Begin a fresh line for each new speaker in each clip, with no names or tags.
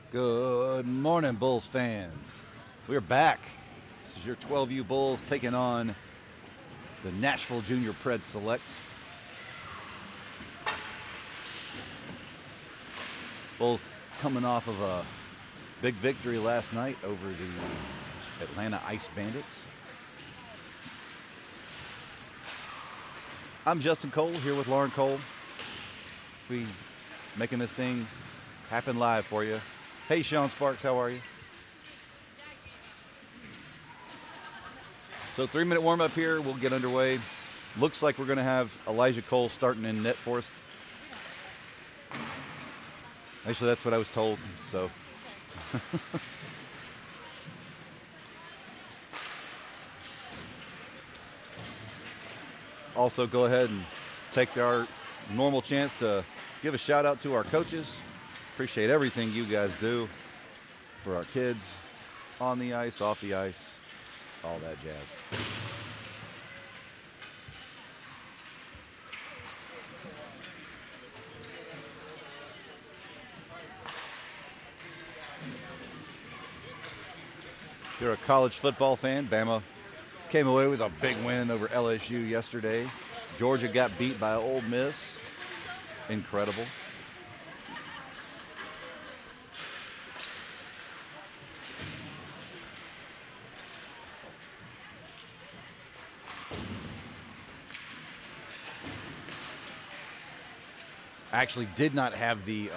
Good morning, Bulls fans. We're back. This is your 12U Bulls taking on the Nashville Junior Preds Select. Bulls coming off of a big victory last night over the Atlanta Ice Bandits. I'm Justin Cole here with Lauren Cole. We making this thing happen live for you. Hey, Sean Sparks, how are you? So 3-minute warm up here. We'll get underway. Looks like we're going to have Elijah Cole starting in net for us. Actually, that's what I was told. So. Also, go ahead and take our normal chance to give a shout out to our coaches. Appreciate everything you guys do for our kids on the ice, off the ice, all that jazz. If you're a college football fan, Bama came away with a big win over LSU yesterday. Georgia got beat by Ole Miss. Incredible. Actually did not have the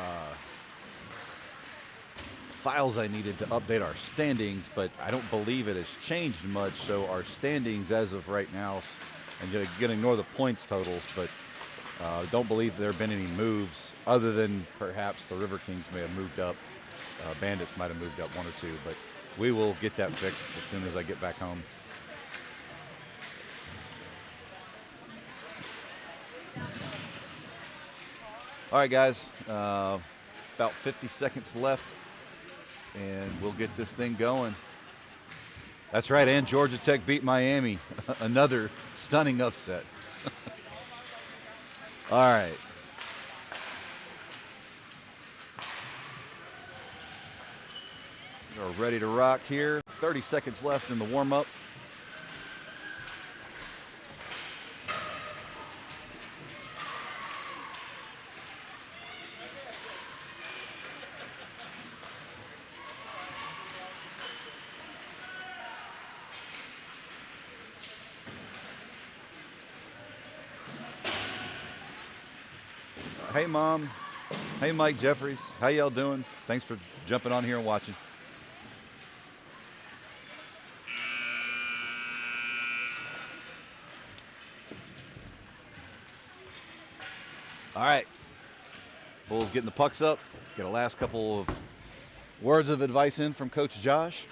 files I needed to update our standings, but I don't believe it has changed much. So our standings as of right now, and you're going to ignore the points totals, but don't believe there have been any moves other than perhaps the River Kings may have moved up. Bandits might have moved up one or two, but we will get that fixed as soon as I get back home. All right, guys, about 50 seconds left, and we'll get this thing going. That's right, and Georgia Tech beat Miami. Another stunning upset. All right. We're ready to rock here. 30 seconds left in the warm-up. Hey, Mom. Hey, Mike Jeffries. How y'all doing? Thanks for jumping on here and watching. All right. Bulls getting the pucks up. Get a last couple of words of advice in from Coach Josh.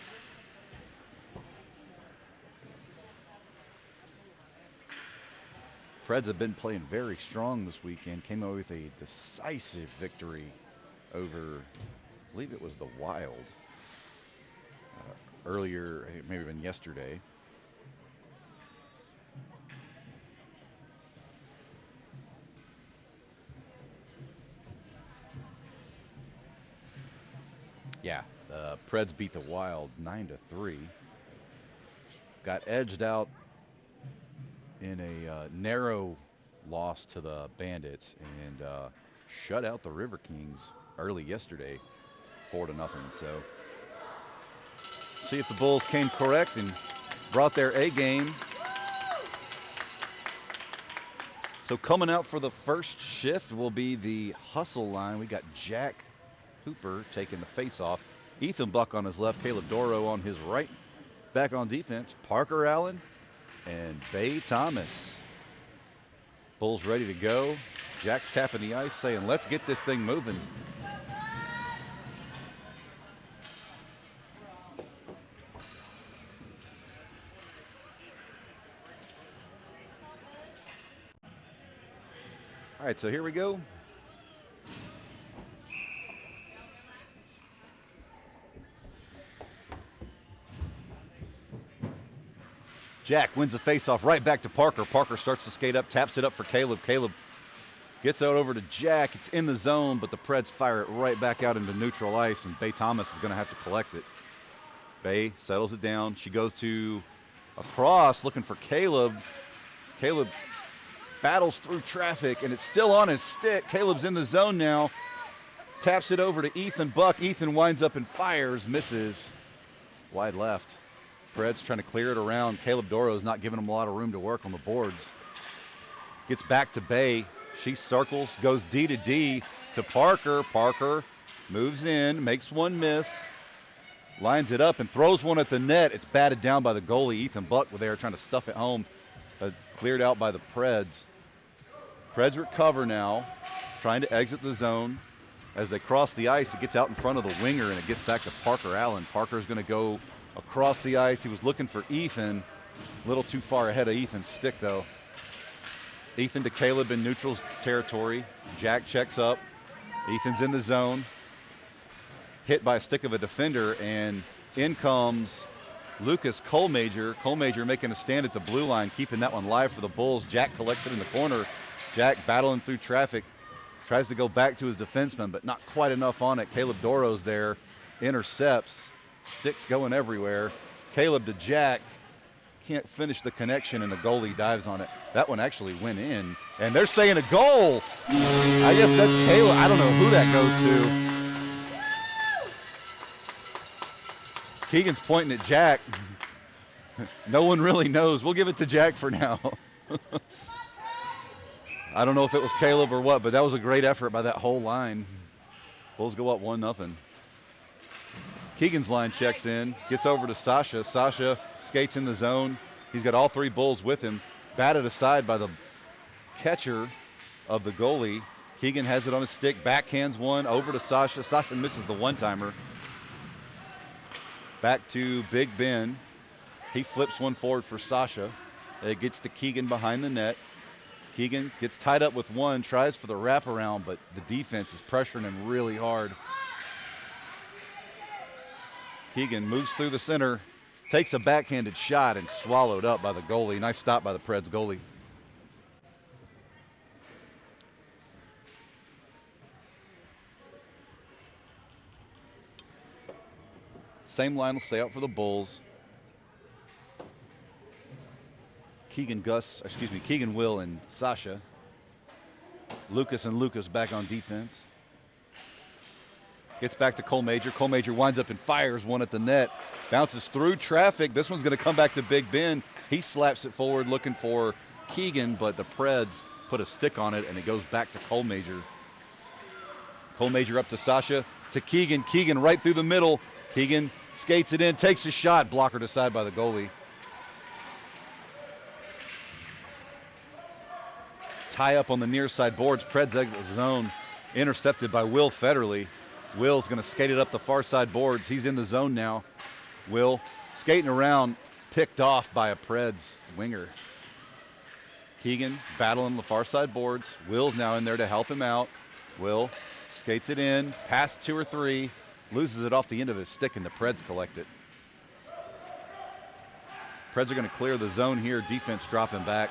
Preds have been playing very strong this weekend. Came away with a decisive victory over, I believe it was the Wild earlier, maybe even yesterday. Yeah, the Preds beat the Wild 9-3. Got edged out in a narrow loss to the Bandits and shut out the River Kings early yesterday, 4-0. So, see if the Bulls came correct and brought their A game. So coming out for the first shift will be the hustle line. We got Jack Hooper taking the face-off. Ethan Buck on his left, Caleb Doro on his right. Back on defense, Parker Allen and Bay Thomas. Bulls ready to go. Jack's tapping the ice saying, let's get this thing moving. All right, so here we go. Jack wins the faceoff right back to Parker. Parker starts to skate up, taps it up for Caleb. Caleb Gets out over to Jack. It's in the zone, but the Preds fire it right back out into neutral ice, and Bay Thomas is going to have to collect it. Bay settles it down. She goes to across looking for Caleb. Caleb battles through traffic, and it's still on his stick. Caleb's in the zone now. Taps it over to Ethan Buck. Ethan winds up and fires, misses. Wide left. Preds trying to clear it around. Caleb Doro's not giving him a lot of room to work on the boards. Gets back to Bay. She circles, goes D to D to Parker. Parker moves in, makes one miss, lines it up and throws one at the net. It's batted down by the goalie. Ethan Buck was there trying to stuff it home. Cleared out by the Preds. Preds recover now, trying to exit the zone. As they cross the ice, it gets out in front of the winger, and it gets back to Parker Allen. Parker's going to go across the ice. He was looking for Ethan. A little too far ahead of Ethan's stick, though. Ethan to Caleb in neutral territory. Jack checks up. Ethan's in the zone. Hit by a stick of a defender, and in comes Lucas Colmajor. Colmajor making a stand at the blue line, keeping that one live for the Bulls. Jack collects it in the corner. Jack battling through traffic. Tries to go back to his defenseman, but not quite enough on it. Caleb Doro's there. Intercepts. Sticks going everywhere. Caleb to Jack. Can't finish the connection, and the goalie dives on it. That one actually went in, and they're saying a goal. I guess that's Caleb. I don't know who that goes to. Keegan's pointing at Jack. No one really knows. We'll give it to Jack for now. I don't know if it was Caleb or what, but that was a great effort by that whole line. Bulls go up 1-0. Keegan's line checks in, gets over to Sasha. Sasha skates in the zone. He's got all three Bulls with him. Batted aside by the catcher of the goalie. Keegan has it on his stick, backhands one over to Sasha. Sasha misses the one-timer. Back to Big Ben. He flips one forward for Sasha. It gets to Keegan behind the net. Keegan gets tied up with one, tries for the wraparound, but the defense is pressuring him really hard. Keegan moves through the center, takes a backhanded shot, and swallowed up by the goalie. Nice stop by the Preds goalie. Same line will stay out for the Bulls. Keegan, Will, and Sasha. Lucas and Lucas back on defense. Gets back to Colmajor. Colmajor winds up and fires one at the net. Bounces through traffic. This one's going to come back to Big Ben. He slaps it forward looking for Keegan, but the Preds put a stick on it, and it goes back to Colmajor. Colmajor up to Sasha. To Keegan. Keegan right through the middle. Keegan skates it in, takes a shot. Blockered aside by the goalie. Tie up on the near side boards. Preds exit the zone. Intercepted by Will Federley. Will's going to skate it up the far side boards. He's in the zone now. Will skating around, picked off by a Preds winger. Keegan battling the far side boards. Will's now in there to help him out. Will skates it in, past two or three, loses it off the end of his stick, and the Preds collect it. Preds are going to clear the zone here. Defense dropping back.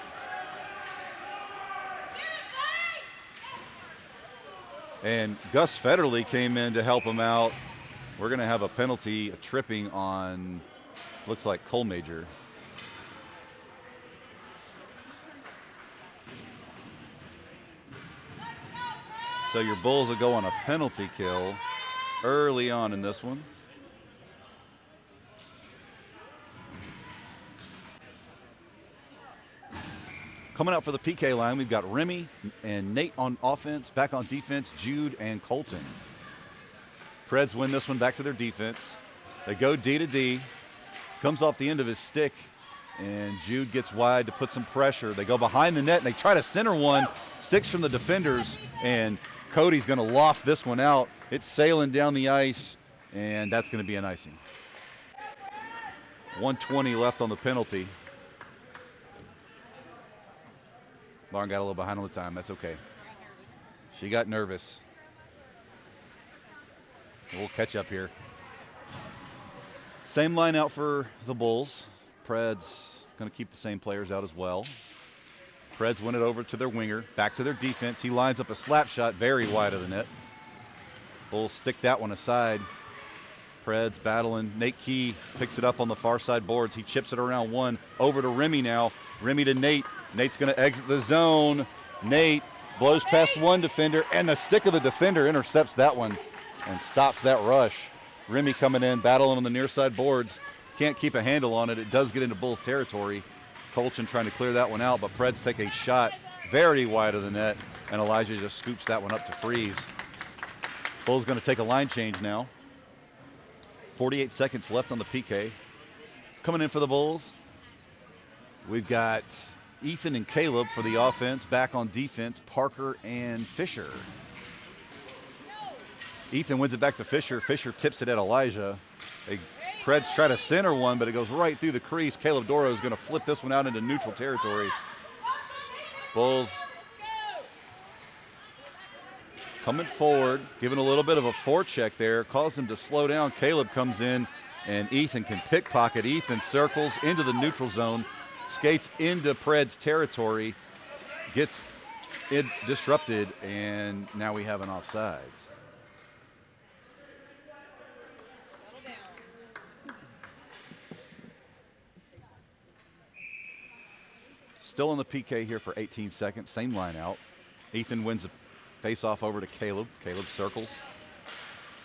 And Gus Federley came in to help him out. We're going to have a penalty, a tripping on, looks like Colmajor. So your Bulls will go on a penalty kill early on in this one. Coming out for the PK line, we've got Remy and Nate on offense. Back on defense, Jude and Colton. Preds win this one back to their defense. They go D to D. Comes off the end of his stick, and Jude gets wide to put some pressure. They go behind the net, and they try to center one. Sticks from the defenders, and Cody's going to loft this one out. It's sailing down the ice, and that's going to be an icing. 1:20 left on the penalty. Lauren got a little behind on the time. That's okay. She got nervous. We'll catch up here. Same line out for the Bulls. Preds going to keep the same players out as well. Preds win it over to their winger. Back to their defense. He lines up a slap shot very wide of the net. Bulls stick that one aside. Preds battling. Nate Key picks it up on the far side boards. He chips it around one. Over to Remy now. Remy to Nate. Nate's going to exit the zone. Nate blows past one defender, and the stick of the defender intercepts that one and stops that rush. Remy coming in, battling on the near side boards. Can't keep a handle on it. It does get into Bulls territory. Colchin trying to clear that one out, but Preds take a shot very wide of the net, and Elijah just scoops that one up to freeze. Bulls going to take a line change now. 48 seconds left on the PK. Coming in for the Bulls, we've got Ethan and Caleb for the offense. Back on defense, Parker and Fisher. Ethan wins it back to Fisher. Fisher tips it at Elijah. Preds try to center one, but it goes right through the crease. Caleb Doro is going to flip this one out into neutral territory. Bulls coming forward, giving a little bit of a forecheck there, caused him to slow down. Caleb comes in, and Ethan can pickpocket. Ethan circles into the neutral zone, skates into Preds territory, gets it disrupted, and now we have an offsides. Still on the PK here for 18 seconds, same line out. Ethan wins the face-off over to Caleb. Caleb circles,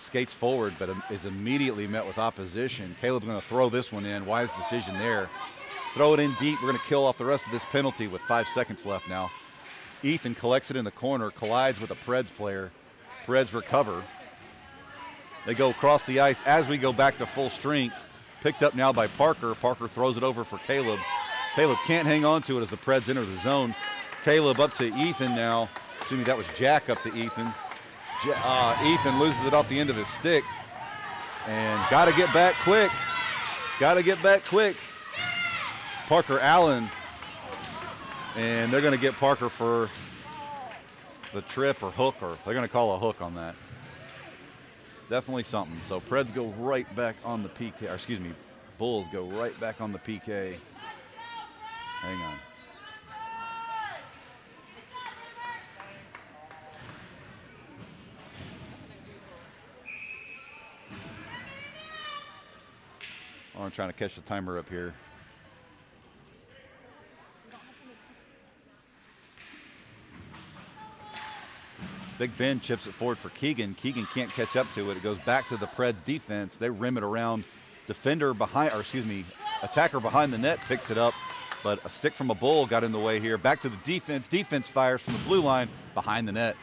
skates forward, but is immediately met with opposition. Caleb's going to throw this one in. Wise decision there. Throw it in deep. We're going to kill off the rest of this penalty with 5 seconds left now. Ethan collects it in the corner, collides with a Preds player. Preds recover. They go across the ice as we go back to full strength. Picked up now by Parker. Parker throws it over for Caleb. Caleb can't hang on to it as the Preds enter the zone. Caleb up to Ethan now. Excuse me, that was Jack up to Ethan. Ethan loses it off the end of his stick. And got to get back quick. Got to get back quick. Parker Allen. And they're going to get Parker for the trip or hook, or they're going to call a hook on that. Definitely something. So Preds go right back on the PK. Or excuse me, Bulls go right back on the PK. Hang on. I'm trying to catch the timer up here. Big Ben chips it forward for Keegan. Keegan can't catch up to it. It goes back to the Preds defense. They rim it around. Defender behind, or excuse me, attacker behind the net picks it up. But a stick from a Bull got in the way here. Back to the defense. Defense fires from the blue line behind the net.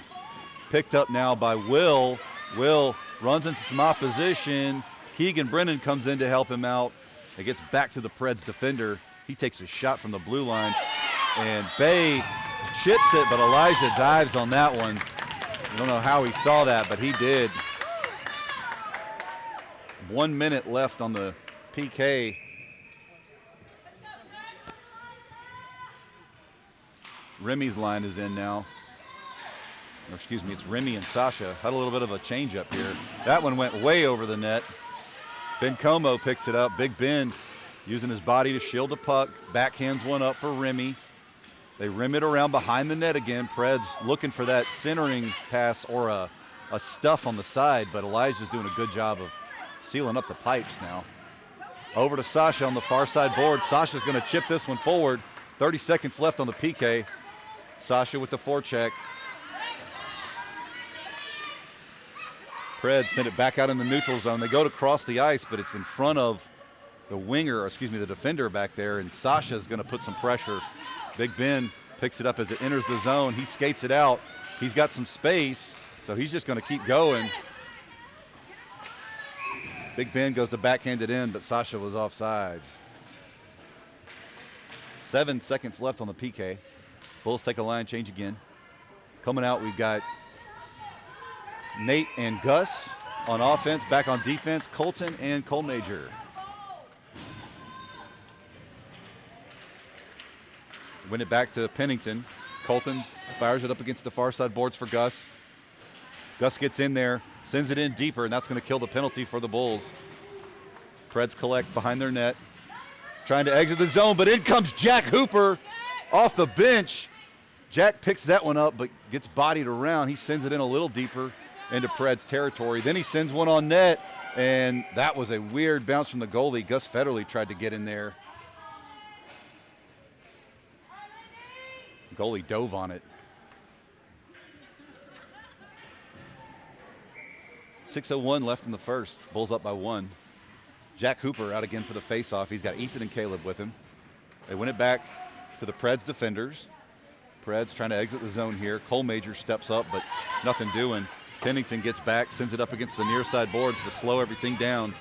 Picked up now by Will. Will runs into some opposition. Keegan Brennan comes in to help him out. It gets back to the Preds defender. He takes a shot from the blue line. And Bay chips it, but Elijah dives on that one. I don't know how he saw that, but he did. 1 minute left on the PK. Remy's line is in now. Or excuse me, it's Remy and Sasha. Had a little bit of a change up here. That one went way over the net. Ben Como picks it up. Big Ben using his body to shield the puck. Backhands one up for Remy. They rim it around behind the net again. Preds looking for that centering pass or a stuff on the side, but Elijah's doing a good job of sealing up the pipes now. Over to Sasha on the far side board. Sasha's going to chip this one forward. 30 seconds left on the PK. Sasha with the forecheck. Preds send it back out in the neutral zone. They go to cross the ice, but it's in front of the winger, or excuse me, the defender back there, and Sasha's going to put some pressure. Big Ben picks it up as it enters the zone. He skates it out. He's got some space, so he's just going to keep going. Big Ben goes to backhand it in, but Sasha was offsides. 7 seconds left on the PK. Bulls take a line change again. Coming out, we've got Nate and Gus on offense. Back on defense, Colton and Cole Major. Win it back to Pennington. Colton fires it up against the far side boards for Gus. Gus gets in there, sends it in deeper, and that's going to kill the penalty for the Bulls. Preds collect behind their net. Trying to exit the zone, but in comes Jack Hooper off the bench. Jack picks that one up but gets bodied around. He sends it in a little deeper into Preds territory. Then he sends one on net, and that was a weird bounce from the goalie. Gus Federley tried to get in there. Goalie dove on it. 6:01 left in the first. Bulls up by 1. Jack Hooper out again for the faceoff. He's got Ethan and Caleb with him. They win it back to the Preds defenders. Preds trying to exit the zone here. Cole Major steps up, but nothing doing. Pennington gets back, sends it up against the near side boards to slow everything down.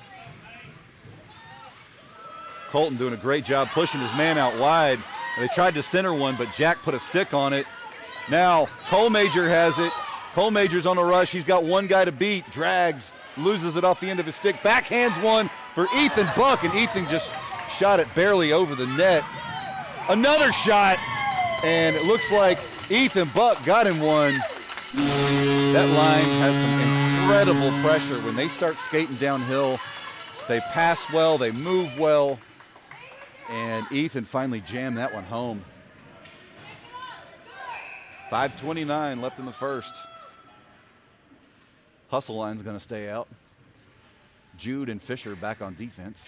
Colton doing a great job pushing his man out wide. They tried to center one, but Jack put a stick on it. Now Cole Major has it. Cole Major's on a rush. He's got one guy to beat. Drags, loses it off the end of his stick. Backhands one for Ethan Buck, and Ethan just shot it barely over the net. Another shot, and it looks like Ethan Buck got him one. That line has some incredible pressure. When they start skating downhill, they pass well, they move well, and Ethan finally jammed that one home. 5:29 left in the first. Hustle line's going to stay out. Jude and Fisher back on defense.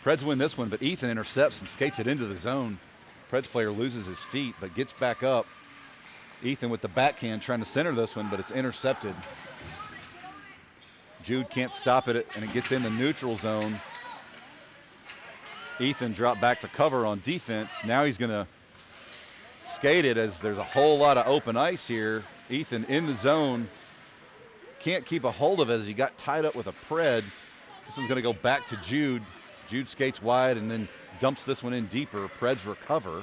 Preds win this one, but Ethan intercepts and skates it into the zone. Preds player loses his feet, but gets back up. Ethan with the backhand trying to center this one, but it's intercepted. Jude can't stop it, and it gets in the neutral zone. Ethan dropped back to cover on defense. Now he's going to skate it as there's a whole lot of open ice here. Ethan in the zone. Can't keep a hold of it as he got tied up with a Pred. This one's going to go back to Jude. Jude skates wide and then dumps this one in deeper. Preds recover.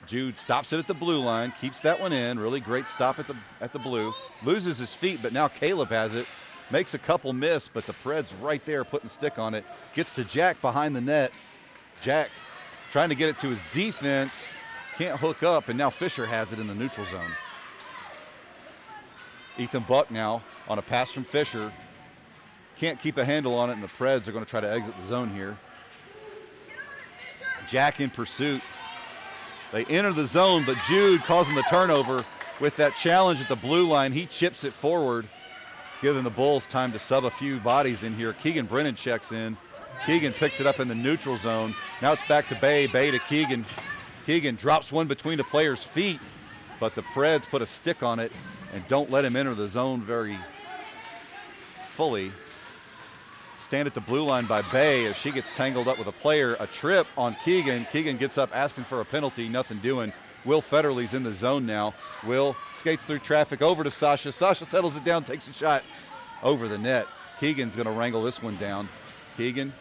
Jude stops it at the blue line, keeps that one in. Really great stop at the blue. Loses his feet, but now Caleb has it. Makes a couple miss, but the Preds right there putting stick on it. Gets to Jack behind the net. Jack trying to get it to his defense. Can't hook up, and now Fisher has it in the neutral zone. Ethan Buck now on a pass from Fisher. Can't keep a handle on it, and the Preds are going to try to exit the zone here. Jack in pursuit. They enter the zone, but Jude causing the turnover with that challenge at the blue line. He chips it forward, giving the Bulls time to sub a few bodies in here. Keegan Brennan checks in. Keegan picks it up in the neutral zone. Now it's back to Bay. Bay to Keegan. Keegan drops one between the player's feet, but the Preds put a stick on it and don't let him enter the zone very fully. Stand at the blue line by Bay as she gets tangled up with a player. A trip on Keegan. Keegan gets up asking for a penalty. Nothing doing. Will Federley's in the zone now. Will skates through traffic over to Sasha. Sasha settles it down, takes a shot over the net. Keegan's going to wrangle this one down. Keegan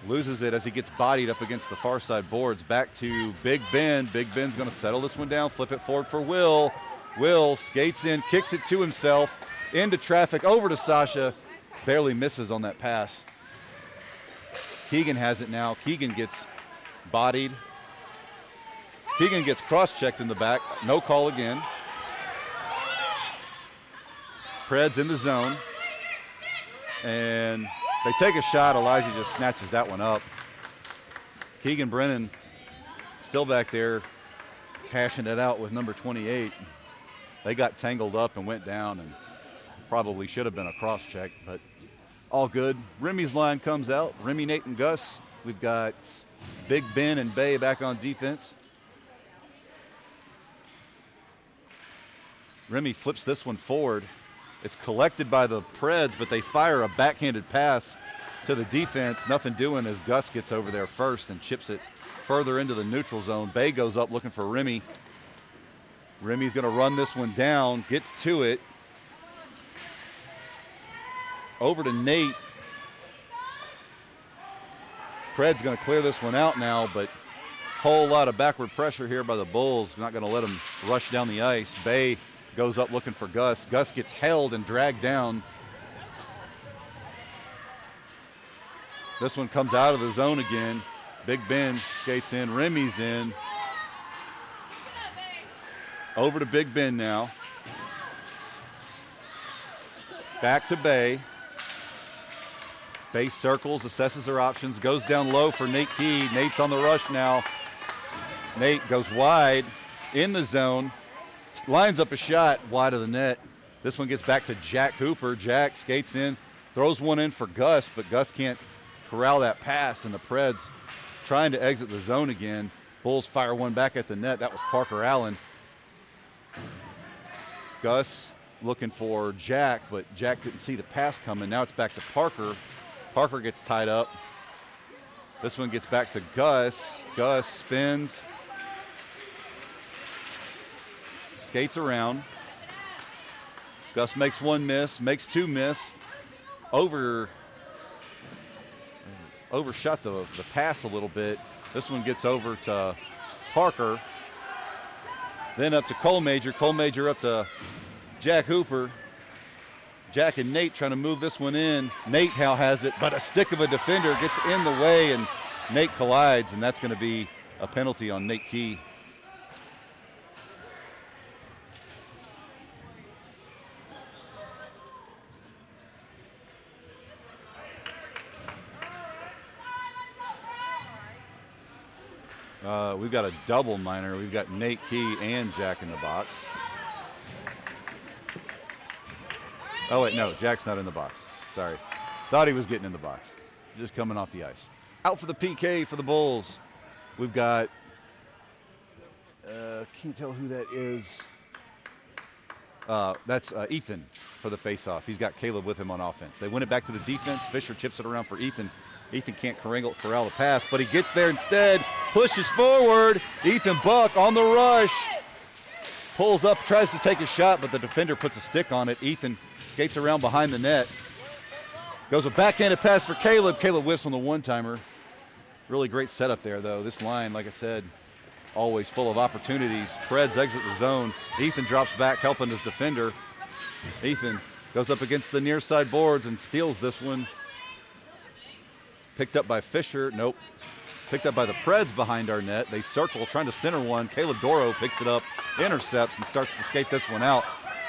loses it as he gets bodied up against the far side boards. Back to Big Ben. Big Ben's going to settle this one down, flip it forward for Will. Will skates in, kicks it to himself, into traffic, over to Sasha. Barely misses on that pass. Keegan has it now. Keegan gets bodied. Keegan gets cross-checked in the back. No call again. Preds in the zone. And they take a shot. Elijah just snatches that one up. Keegan Brennan still back there hashing it out with number 28. They got tangled up and went down, and probably should have been a cross-check, but all good. Remy's line comes out. Remy, Nate, and Gus. We've got Big Ben and Bay back on defense. Remy flips this one forward. It's collected by the Preds, but they fire a backhanded pass to the defense. Nothing doing as Gus gets over there first and chips it further into the neutral zone. Bay goes up looking for Remy. Remy's going to run this one down, gets to it. Over to Nate. Pred's going to clear this one out now, but whole lot of backward pressure here by the Bulls. Not going to let them rush down the ice. Bay goes up looking for Gus. Gus gets held and dragged down. This one comes out of the zone again. Big Ben skates in. Remy's in. Over to Big Ben now. Back to Bay. Base circles, assesses her options, goes down low for Nate Key. Nate's on the rush now. Nate goes wide in the zone, lines up a shot wide of the net. This one gets back to Jack Hooper. Jack skates in, throws one in for Gus, but Gus can't corral that pass, and the Preds trying to exit the zone again. Bulls fire one back at the net. That was Parker Allen. Gus looking for Jack, but Jack didn't see the pass coming. Now it's back to Parker. Parker gets tied up. This one gets back to Gus. Gus spins, skates around. Gus makes one miss, makes two miss. Overshot the pass a little bit. This one gets over to Parker. Then up to Cole Major. Cole Major up to Jack Hooper. Jack and Nate trying to move this one in. Nate now has it, but a stick of a defender gets in the way, and Nate collides, and that's going to be a penalty on Nate Key. We've got a double minor. We've got Nate Key and Jack in the box. Oh, wait, no, Jack's not in the box. Sorry. Thought he was getting in the box. Just coming off the ice. Out for the PK for the Bulls. We've got, can't tell who that is. That's Ethan for the faceoff. He's got Caleb with him on offense. They win it back to the defense. Fisher chips it around for Ethan. Ethan can't corral the pass, but he gets there instead, pushes forward. Ethan Buck on the rush. Pulls up, tries to take a shot, but the defender puts a stick on it. Ethan skates around behind the net. Goes a backhanded pass for Caleb. Caleb whiffs on the one-timer. Really great setup there, though. This line, like I said, always full of opportunities. Preds exit the zone. Ethan drops back, helping his defender. Ethan goes up against the near side boards and steals this one. Picked up by Fisher. Nope. Picked up by the Preds behind our net. They circle, trying to center one. Caleb Doro picks it up, intercepts, and starts to skate this one out.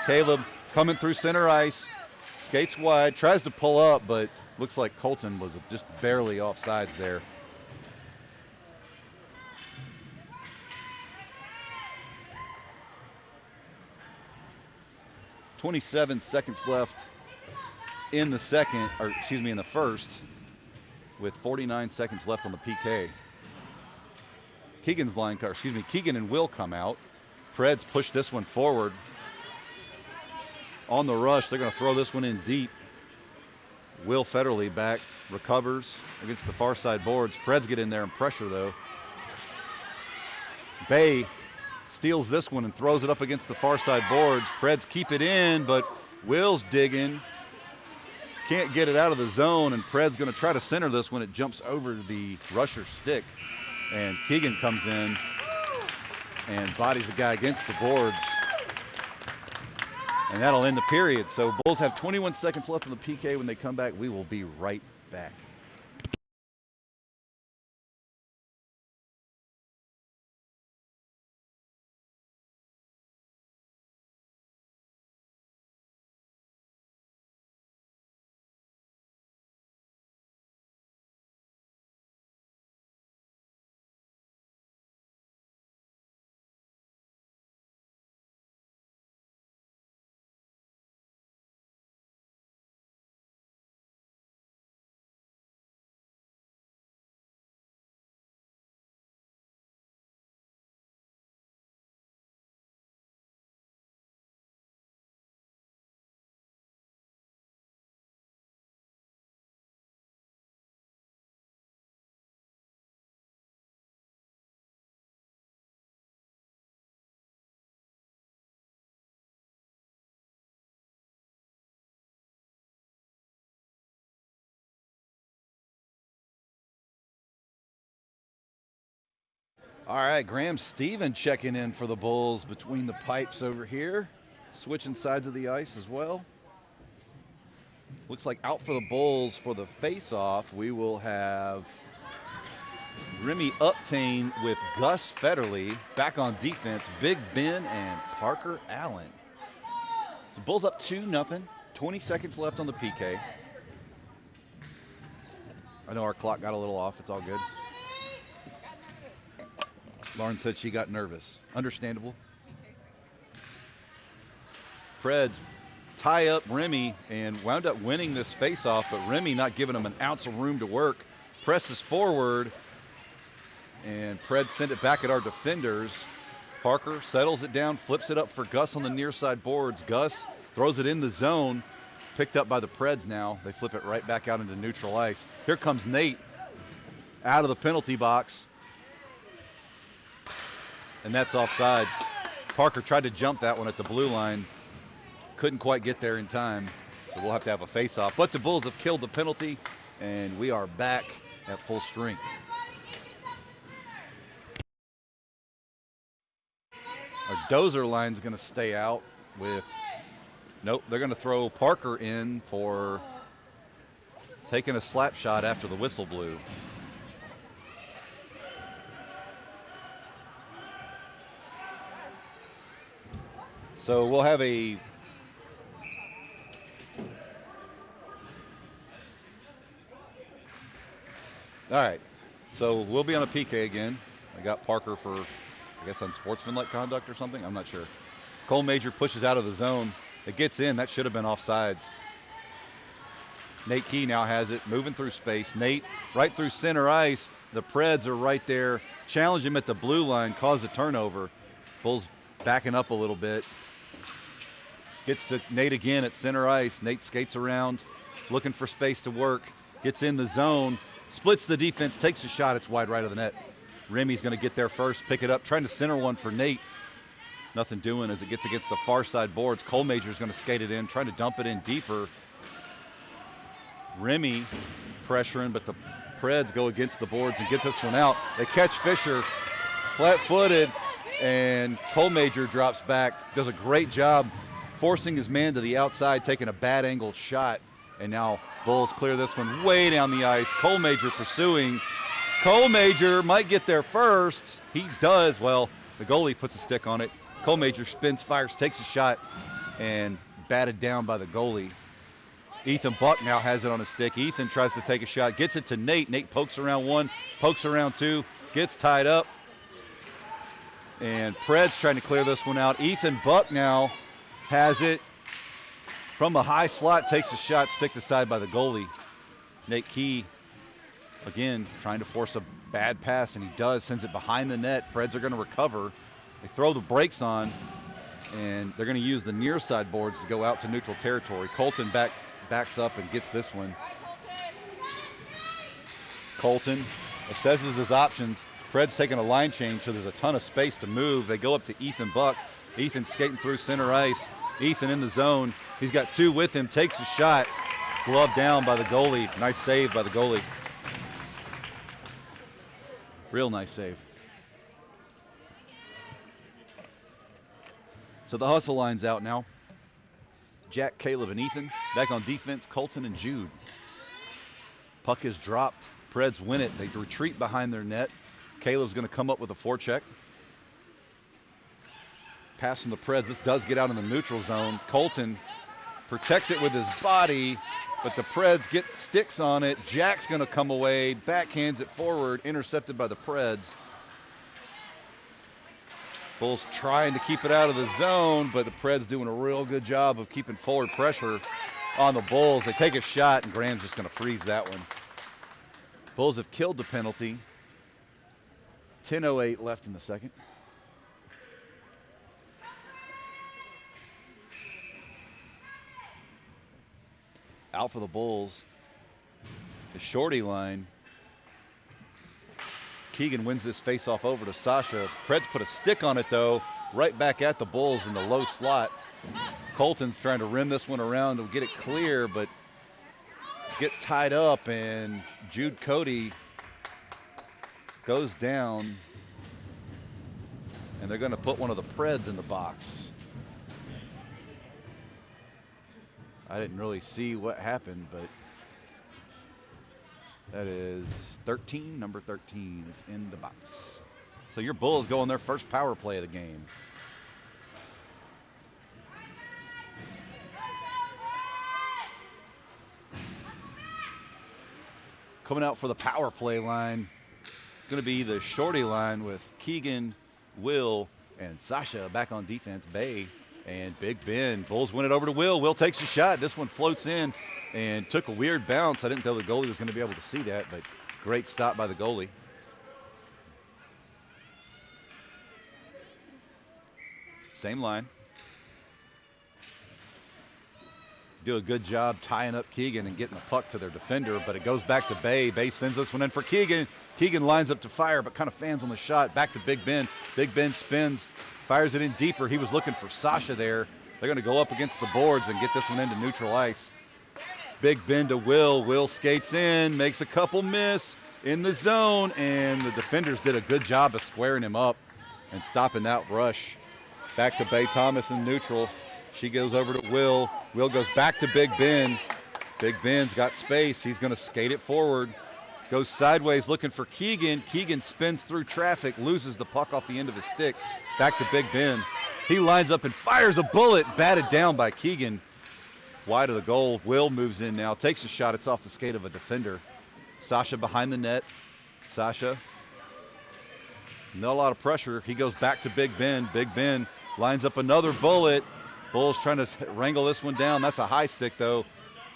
Caleb coming through center ice, skates wide, tries to pull up, but looks like Colton was just barely offsides there. .27 seconds left in the second, or excuse me, in the first, with 49 seconds left on the PK. Keegan and Will come out. Preds push this one forward. On the rush, they're going to throw this one in deep. Will Federley back, recovers against the far side boards. Preds get in there and pressure, though. Bay steals this one and throws it up against the far side boards. Preds keep it in, but Will's digging. Can't get it out of the zone, and Preds going to try to center this when it jumps over the rusher's stick. And Keegan comes in and bodies a guy against the boards. And that'll end the period. So Bulls have 21 seconds left on the PK. When they come back, we will be right back. All right, Graham Stephen checking in for the Bulls between the pipes over here. Switching sides of the ice as well. Looks like out for the Bulls for the face-off, we will have Remy Uptain with Gus Federley. Back on defense, Big Ben and Parker Allen. The Bulls up 2-0, 20 seconds left on the PK. I know our clock got a little off. It's all good. Lauren said she got nervous. Understandable. Preds tie up Remy and wound up winning this face-off, but Remy not giving him an ounce of room to work. Presses forward, and Preds send it back at our defenders. Parker settles it down, flips it up for Gus on the near side boards. Gus throws it in the zone, picked up by the Preds now. They flip it right back out into neutral ice. Here comes Nate out of the penalty box, and that's offsides. Parker tried to jump that one at the blue line. Couldn't quite get there in time, so we'll have to have a face-off. But the Bulls have killed the penalty, and we are back at full strength. Our dozer line's going to stay out with, nope, they're going to throw Parker in for taking a slap shot after the whistle blew. So we'll have a all right, so we'll be on a PK again. I got Parker for, I guess, unsportsmanlike conduct or something. I'm not sure. Cole Major pushes out of the zone. It gets in. That should have been offsides. Nate Key now has it, moving through space. Nate right through center ice. The Preds are right there. Challenge him at the blue line, cause a turnover. Bulls backing up a little bit. Gets to Nate again at center ice. Nate skates around, looking for space to work. Gets in the zone. Splits the defense, takes a shot. It's wide right of the net. Remy's going to get there first, pick it up, trying to center one for Nate. Nothing doing as it gets against the far side boards. Cole Major's going to skate it in, trying to dump it in deeper. Remy pressuring, but the Preds go against the boards and get this one out. They catch Fisher flat-footed, and Cole Major drops back. Does a great job forcing his man to the outside, taking a bad angled shot. And now Bulls clear this one way down the ice. Cole Major pursuing. Cole Major might get there first. He does. Well, the goalie puts a stick on it. Cole Major spins, fires, takes a shot, and batted down by the goalie. Ethan Buck now has it on a stick. Ethan tries to take a shot, gets it to Nate. Nate pokes around one, pokes around two, gets tied up. And Preds trying to clear this one out. Ethan Buck now has it. From a high slot, takes a shot, sticked aside by the goalie. Nate Key, again, trying to force a bad pass, and he does, sends it behind the net. Preds are going to recover. They throw the brakes on, and they're going to use the near side boards to go out to neutral territory. Colton backs up and gets this one. Colton assesses his options. Preds taking a line change, so there's a ton of space to move. They go up to Ethan Buck. Ethan skating through center ice. Ethan in the zone. He's got two with him, takes a shot. Glove down by the goalie. Nice save by the goalie. Real nice save. So the hustle line's out now. Jack, Caleb, and Ethan. Back on defense, Colton and Jude. Puck is dropped. Preds win it. They retreat behind their net. Caleb's going to come up with a forecheck. Pass from the Preds. This does get out in the neutral zone. Colton protects it with his body, but the Preds get sticks on it. Jack's going to come away, backhands it forward, intercepted by the Preds. Bulls trying to keep it out of the zone, but the Preds doing a real good job of keeping forward pressure on the Bulls. They take a shot, and Graham's just going to freeze that one. Bulls have killed the penalty. 10:08 left in the second. Out for the Bulls. The shorty line. Keegan wins this faceoff over to Sasha. Preds put a stick on it, though, right back at the Bulls in the low slot. Colton's trying to rim this one around to get it clear, but get tied up, and Jude Cody goes down, and they're going to put one of the Preds in the box. I didn't really see what happened, but that is 13. Number 13 is in the box. So your Bulls go on their first power play of the game. Coming out for the power play line. It's going to be the shorty line with Keegan, Will, and Sasha back on defense. Bay and Big Ben. Bulls win it over to Will. Will takes a shot. This one floats in and took a weird bounce. I didn't know the goalie was going to be able to see that, but great stop by the goalie. Same line. Do a good job tying up Keegan and getting the puck to their defender, but it goes back to Bay. Bay sends this one in for Keegan. Keegan lines up to fire, but kind of fans on the shot. Back to Big Ben. Big Ben spins, fires it in deeper. He was looking for Sasha there. They're going to go up against the boards and get this one into neutral ice. Big Ben to Will. Will skates in, makes a couple miss in the zone, and the defenders did a good job of squaring him up and stopping that rush. Back to Bay Thomas in neutral. She goes over to Will. Will goes back to Big Ben. Big Ben's got space. He's going to skate it forward. Goes sideways looking for Keegan. Keegan spins through traffic, loses the puck off the end of his stick. Back to Big Ben. He lines up and fires a bullet, batted down by Keegan. Wide of the goal. Will moves in now, takes a shot. It's off the skate of a defender. Sasha behind the net. Sasha. Not a lot of pressure. He goes back to Big Ben. Big Ben lines up another bullet. Bulls trying to wrangle this one down. That's a high stick, though.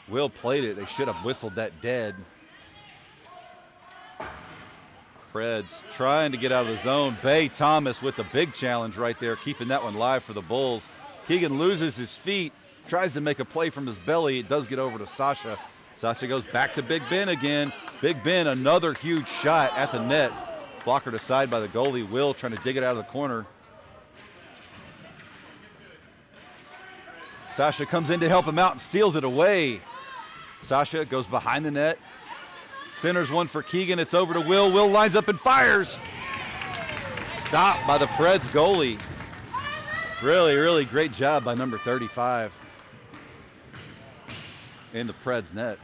Will played it. They should have whistled that dead. Preds trying to get out of the zone. Bay Thomas with the big challenge right there, keeping that one live for the Bulls. Keegan loses his feet, tries to make a play from his belly. It does get over to Sasha. Sasha goes back to Big Ben again. Big Ben, another huge shot at the net. Blocker aside by the goalie. Will trying to dig it out of the corner. Sasha comes in to help him out and steals it away. Sasha goes behind the net. Centers one for Keegan. It's over to Will. Will lines up and fires. Stopped by the Preds goalie. Really, really great job by number 35 in the Preds net.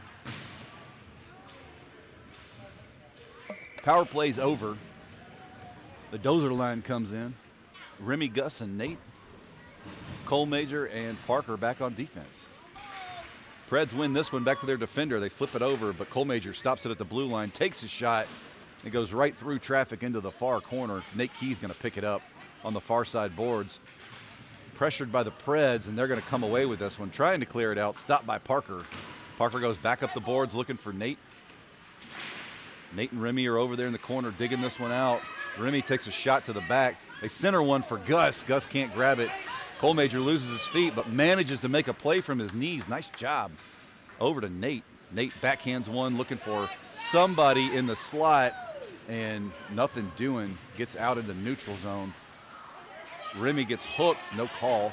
Power play's over. The dozer line comes in. Remy, Gus, and Nate. Cole Major and Parker back on defense. Preds win this one back to their defender. They flip it over, but Cole Major stops it at the blue line, takes a shot. It goes right through traffic into the far corner. Nate Key's going to pick it up on the far side boards. Pressured by the Preds, and they're going to come away with this one. Trying to clear it out. Stopped by Parker. Parker goes back up the boards looking for Nate. Nate and Remy are over there in the corner digging this one out. Remy takes a shot to the back. They center one for Gus. Gus can't grab it. Cole Major loses his feet, but manages to make a play from his knees. Nice job. Over to Nate. Nate backhands one, looking for somebody in the slot, and nothing doing. Gets out into neutral zone. Remy gets hooked, no call.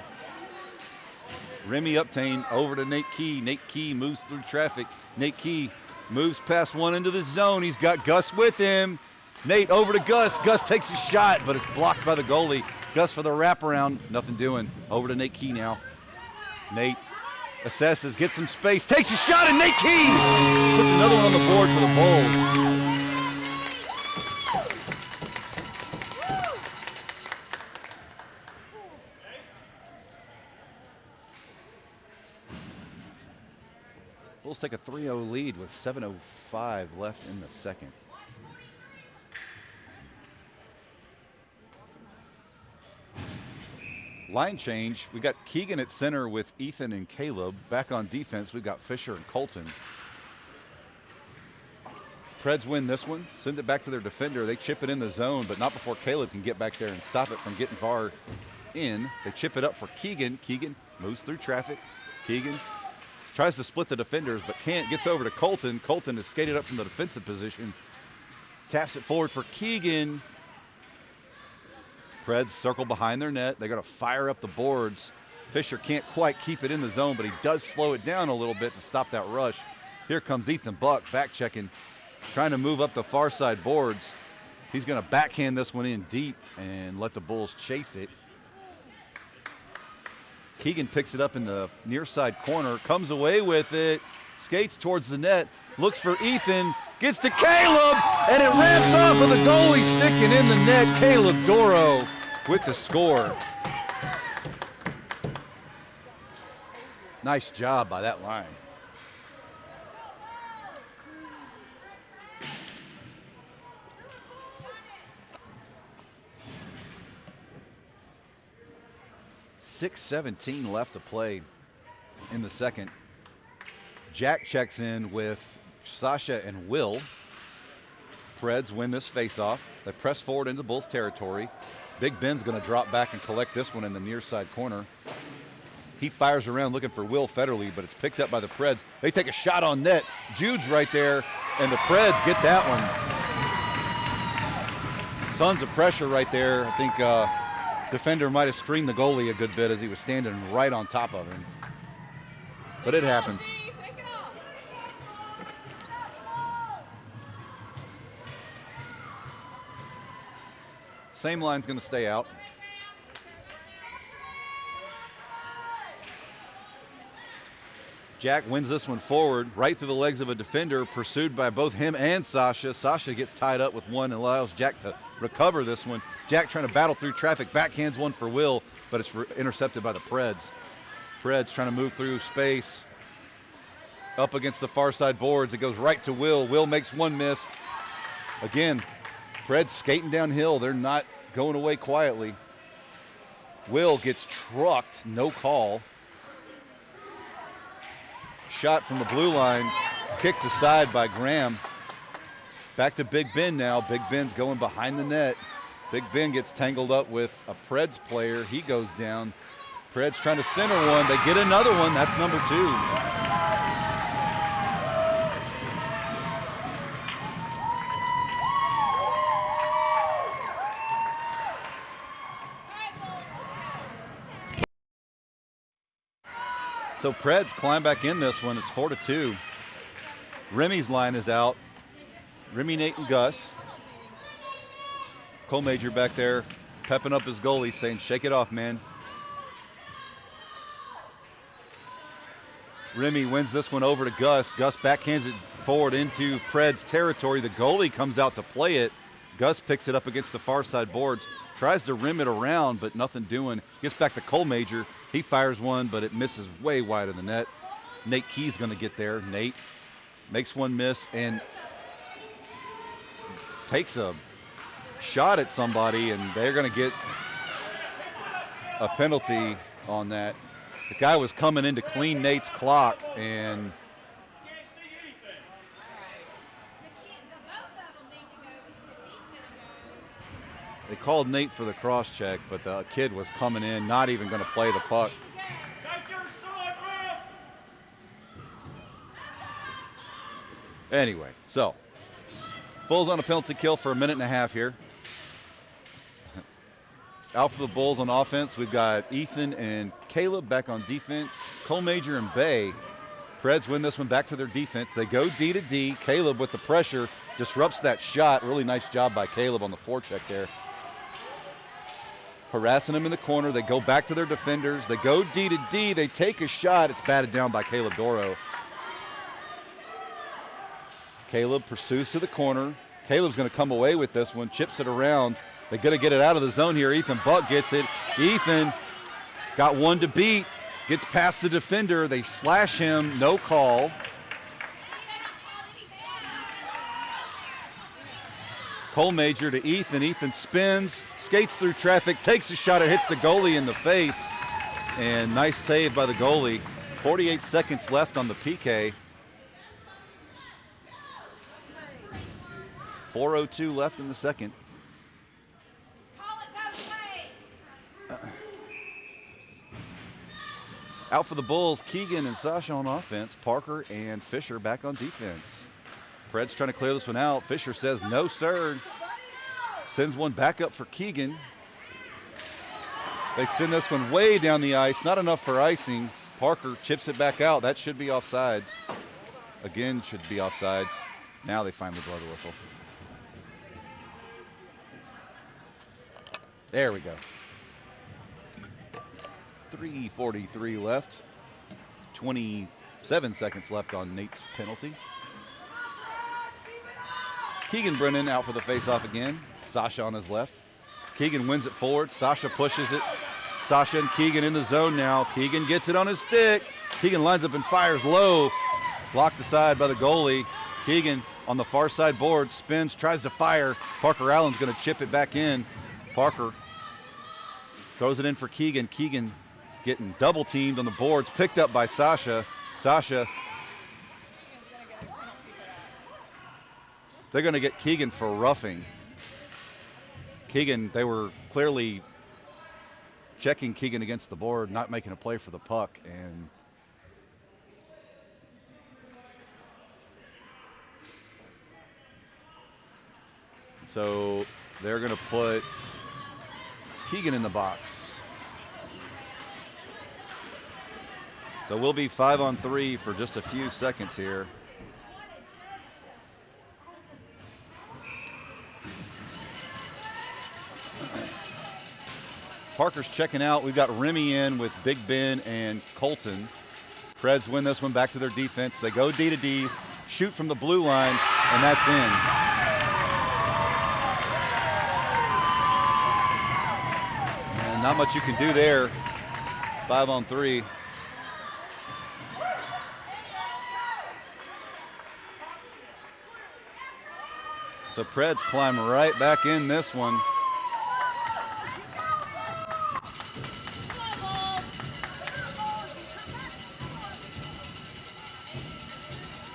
Remy Uptain over to Nate Key. Nate Key moves through traffic. Nate Key moves past one into the zone. He's got Gus with him. Nate over to Gus. Gus takes a shot, but it's blocked by the goalie. Gus for the wraparound, nothing doing. Over to Nate Key now. Nate assesses, gets some space, takes a shot, and Nate Key puts another one on the board for the Bulls. Bulls take a 3-0 lead with 7:05 left in the second. Line change. We got Keegan at center with Ethan and Caleb. Back on defense, we've got Fisher and Colton. Preds win this one. Send it back to their defender. They chip it in the zone, but not before Caleb can get back there and stop it from getting far in. They chip it up for Keegan. Keegan moves through traffic. Keegan tries to split the defenders, but can't. Gets over to Colton. Colton is skated up from the defensive position. Taps it forward for Keegan. Preds circle behind their net. They're going to fire up the boards. Fisher can't quite keep it in the zone, but he does slow it down a little bit to stop that rush. Here comes Ethan Buck, back checking, trying to move up the far side boards. He's going to backhand this one in deep and let the Bulls chase it. Keegan picks it up in the near side corner, comes away with it, skates towards the net, looks for Ethan, gets to Caleb, and it ramps off of the goalie sticking in the net. Caleb Doro with the score. Nice job by that line. 6:17 left to play in the second. Jack checks in with Sasha and Will. Preds win this faceoff. They press forward into Bulls territory. Big Ben's going to drop back and collect this one in the near side corner. He fires around looking for Will Federley, but it's picked up by the Preds. They take a shot on net. Jude's right there, and the Preds get that one. Tons of pressure right there. I think defender might have screened the goalie a good bit as he was standing right on top of him. But it happens. Same line's going to stay out. Jack wins this one forward, right through the legs of a defender, pursued by both him and Sasha. Sasha gets tied up with one and allows Jack to recover this one. Jack trying to battle through traffic, backhands one for Will, but it's intercepted by the Preds. Preds trying to move through space, up against the far side boards. It goes right to Will. Will makes one miss. Again, Preds skating downhill. They're not going away quietly. Will gets trucked, no call. Shot from the blue line, kicked aside by Graham. Back to Big Ben now. Big Ben's going behind the net. Big Ben gets tangled up with a Preds player. He goes down. Preds trying to center one. They get another one. That's number 2. So Preds climb back in this one. It's 4-2. Remy's line is out. Remy, Nate, and Gus. Cole Major back there pepping up his goalie, saying, shake it off, man. Remy wins this one over to Gus. Gus backhands it forward into Preds territory. The goalie comes out to play it. Gus picks it up against the far side boards. Tries to rim it around, but nothing doing. Gets back to Cole Major. He fires one, but it misses way wide of the net. Nate Key's going to get there. Nate makes one miss and takes a shot at somebody, and they're going to get a penalty on that. The guy was coming in to clean Nate's clock, and they called Nate for the cross check, but the kid was coming in, not even going to play the puck. Anyway, so Bulls on a penalty kill for a minute and a half here. Out for the Bulls on offense, we've got Ethan and Caleb back on defense. Cole Major and Bay. Preds win this one back to their defense. They go D to D. Caleb with the pressure disrupts that shot. Really nice job by Caleb on the forecheck there. Harassing him in the corner. They go back to their defenders. They go D to D. They take a shot. It's batted down by Caleb Doro. Caleb pursues to the corner. Caleb's going to come away with this one. Chips it around. They're going to get it out of the zone here. Ethan Buck gets it. Ethan got one to beat. Gets past the defender. They slash him. No call. Cole Major to Ethan. Ethan spins, skates through traffic, takes a shot. It hits the goalie in the face. And nice save by the goalie. 48 seconds left on the PK. 4:02 left in the second. Out for the Bulls, Keegan and Sasha on offense. Parker and Fisher back on defense. Preds trying to clear this one out. Fisher says no, sir. Sends one back up for Keegan. They send this one way down the ice. Not enough for icing. Parker chips it back out. That should be offsides. Again, should be offsides. Now they finally blow the whistle. There we go. 3:43 left. 27 seconds left on Nate's penalty. Keegan Brennan out for the faceoff again. Sasha on his left. Keegan wins it forward. Sasha pushes it. Sasha and Keegan in the zone now. Keegan gets it on his stick. Keegan lines up and fires low. Blocked aside by the goalie. Keegan on the far side board. Spins, tries to fire. Parker Allen's going to chip it back in. Parker throws it in for Keegan. Keegan getting double teamed on the boards, picked up by Sasha. Sasha, they're going to get Keegan for roughing. Keegan, they were clearly checking Keegan against the board, not making a play for the puck, and so they're going to put Keegan in the box. So we'll be 5-on-3 for just a few seconds here. Parker's checking out. We've got Remy in with Big Ben and Colton. Preds win this one back to their defense. They go D to D, shoot from the blue line, and that's in. And not much you can do there. 5-on-3. So Preds climb right back in this one.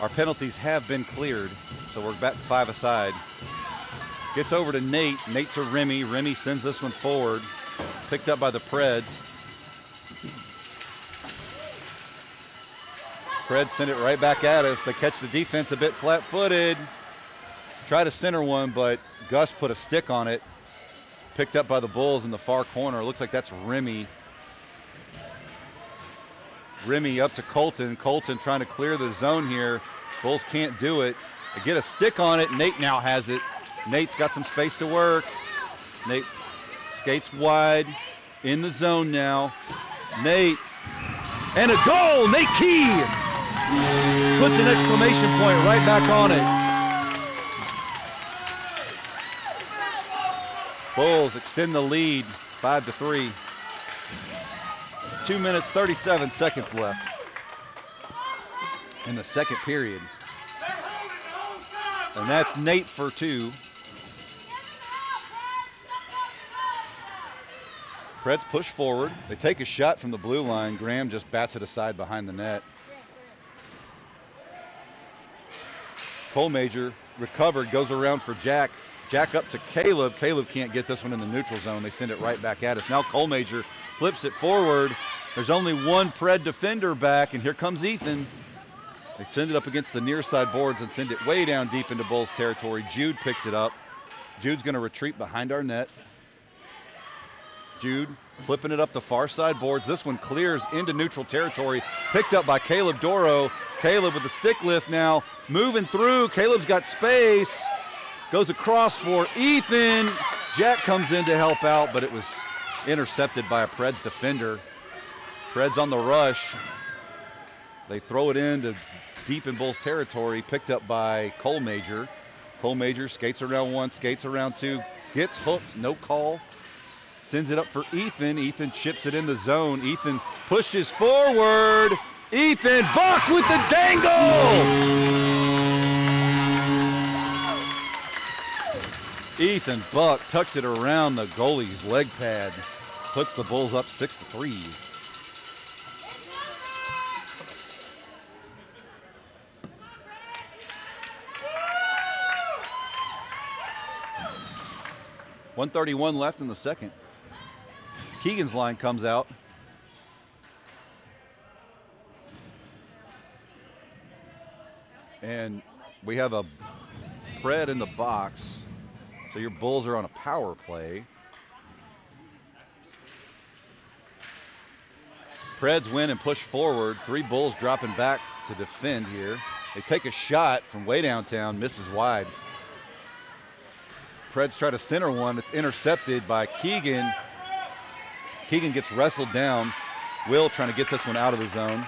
Our penalties have been cleared, so we're back 5 aside. Gets over to Nate. Nate to Remy. Remy sends this one forward. Picked up by the Preds. Preds send it right back at us. They catch the defense a bit flat-footed. Try to center one, but Gus put a stick on it. Picked up by the Bulls in the far corner. Looks like that's Remy. Remy up to Colton. Colton trying to clear the zone here. Bulls can't do it. They get a stick on it. Nate now has it. Nate's got some space to work. Nate skates wide in the zone now. Nate, and a goal! Nate Key puts an exclamation point right back on it. Bulls extend the lead 5-3. 2 minutes, 37 seconds left in the second period. And that's Nate for 2. Preds push forward. They take a shot from the blue line. Graham just bats it aside behind the net. Cole Major recovered, goes around for Jack. Jack up to Caleb. Caleb can't get this one in the neutral zone. They send it right back at us. Now Cole Major flips it forward. There's only one Pred defender back, and here comes Ethan. They send it up against the near side boards and send it way down deep into Bulls territory. Jude picks it up. Jude's going to retreat behind our net. Jude flipping it up the far side boards. This one clears into neutral territory. Picked up by Caleb Doro. Caleb with the stick lift now. Moving through. Caleb's got space. Goes across for Ethan. Jack comes in to help out, but it was intercepted by a Preds defender. Preds on the rush. They throw it into deep in Bulls territory. Picked up by Cole Major. Cole Major skates around 1, skates around 2. Gets hooked, no call. Sends it up for Ethan. Ethan chips it in the zone. Ethan pushes forward. Ethan Buck with the dangle! Ethan Buck tucks it around the goalie's leg pad. Puts the Bulls up 6-3. .131 left in the second. Keegan's line comes out. And we have a Pred in the box. So your Bulls are on a power play. Preds win and push forward. 3 Bulls dropping back to defend here. They take a shot from way downtown, misses wide. Preds try to center one. It's intercepted by Keegan. Keegan gets wrestled down. Will trying to get this one out of the zone.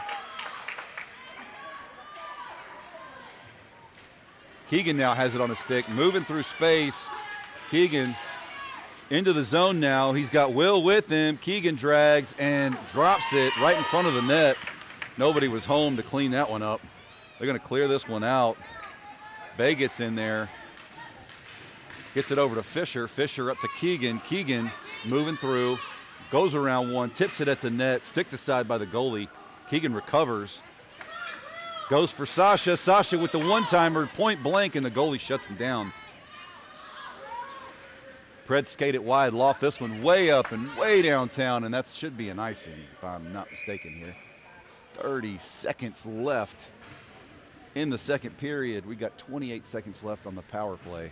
Keegan now has it on his stick, moving through space. Keegan into the zone now. He's got Will with him. Keegan drags and drops it right in front of the net. Nobody was home to clean that one up. They're going to clear this one out. Bay gets in there. Gets it over to Fisher. Fisher up to Keegan. Keegan moving through. goes around one, tips it at the net, sticked aside by the goalie. Keegan recovers, goes for Sasha. Sasha with the one-timer, point blank, and the goalie shuts him down. Preds skate it wide, loft this one way up and way downtown, and that should be an icing if I'm not mistaken here. 30 seconds left in the second period. We got 28 seconds left on the power play.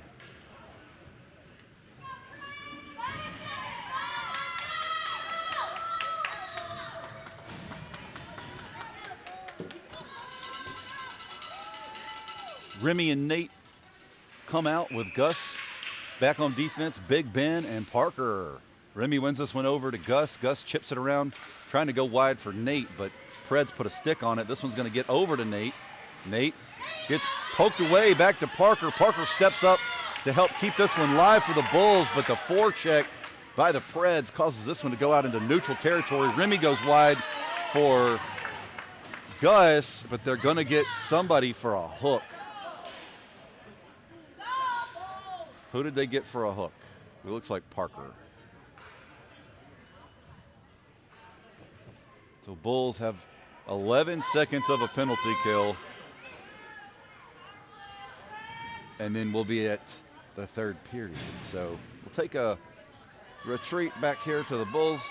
Remy and Nate come out with Gus back on defense, Big Ben and Parker. Remy wins this one over to Gus. Gus chips it around, trying to go wide for Nate, but Preds put a stick on it. This one's going to get over to Nate. Nate gets poked away, back to Parker. Parker steps up to help keep this one live for the Bulls, but the forecheck by the Preds causes this one to go out into neutral territory. Remy goes wide for Gus, but they're going to get somebody for a hook. Who did they get for a hook? It looks like Parker. So Bulls have 11 seconds of a penalty kill. And then we'll be at the third period. So we'll take a retreat back here to the Bulls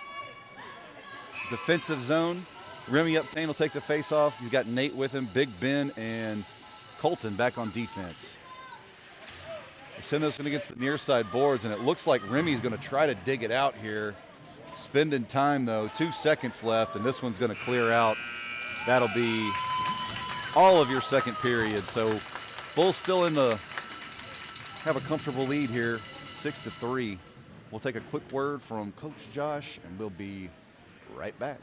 defensive zone. Remy Uptain will take the face off. He's got Nate with him, Big Ben and Colton back on defense. They send this one against the near side boards, and it looks like Remy's going to try to dig it out here. Spending time, though. 2 seconds left, and this one's going to clear out. That'll be all of your second period. So Bulls still have a comfortable lead here, 6-3. We'll take a quick word from Coach Josh, and we'll be right back.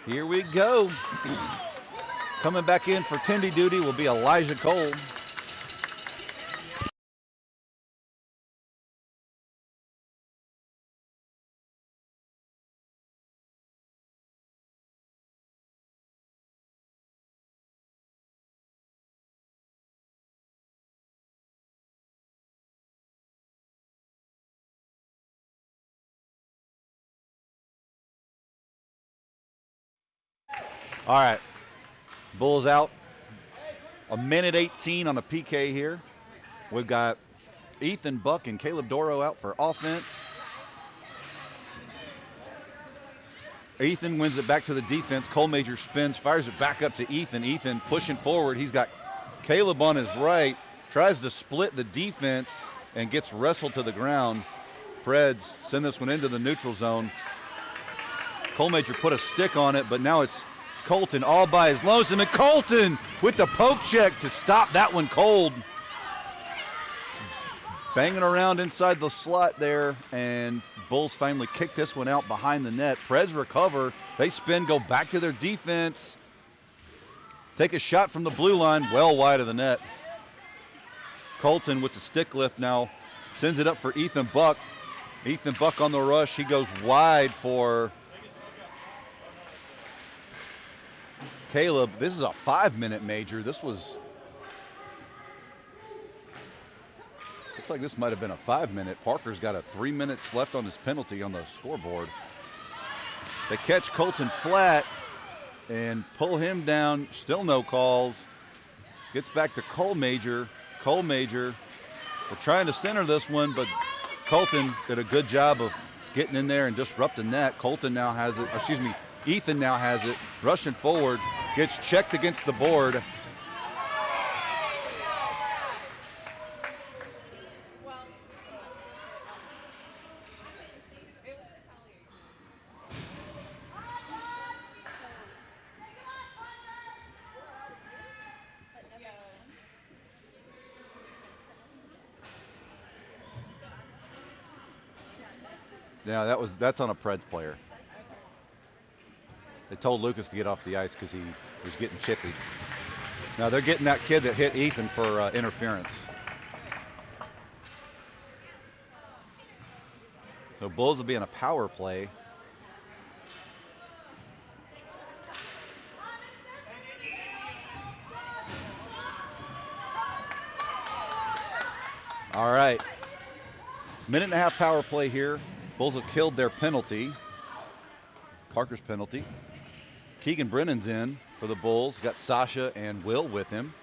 Here we go. Coming back in for Tendy duty will be Elijah Cole. All right, Bulls out. 1:18 on a PK here. We've got Ethan Buck and Caleb Doro out for offense. Ethan wins it back to the defense. Cole Major spins, fires it back up to Ethan. Ethan pushing forward. He's got Caleb on his right, tries to split the defense and gets wrestled to the ground. Preds send this one into the neutral zone. Cole Major put a stick on it, but now it's Colton all by his lonesome, and Colton with the poke check to stop that one cold. Banging around inside the slot there, and Bulls finally kick this one out behind the net. Preds recover. They spin, go back to their defense. Take a shot from the blue line, well wide of the net. Colton with the stick lift now sends it up for Ethan Buck. Ethan Buck on the rush. He goes wide for Caleb. This is a 5-minute major. Looks like this might have been a 5-minute. Parker's got 3 minutes left on his penalty on the scoreboard. They catch Colton flat and pull him down. Still no calls. Gets back to Cole Major. Cole Major, they're trying to center this one, but Colton did a good job of getting in there and disrupting that. Ethan now has it, rushing forward. Gets checked against the board. Yeah, that's on a Preds player. They told Lucas to get off the ice because he was getting chippy. Now they're getting that kid that hit Ethan for interference. So Bulls will be in a power play. All right. Minute and a half power play here. Bulls have killed their penalty. Parker's penalty. Keegan Brennan's in for the Bulls. Got Sasha and Will with him.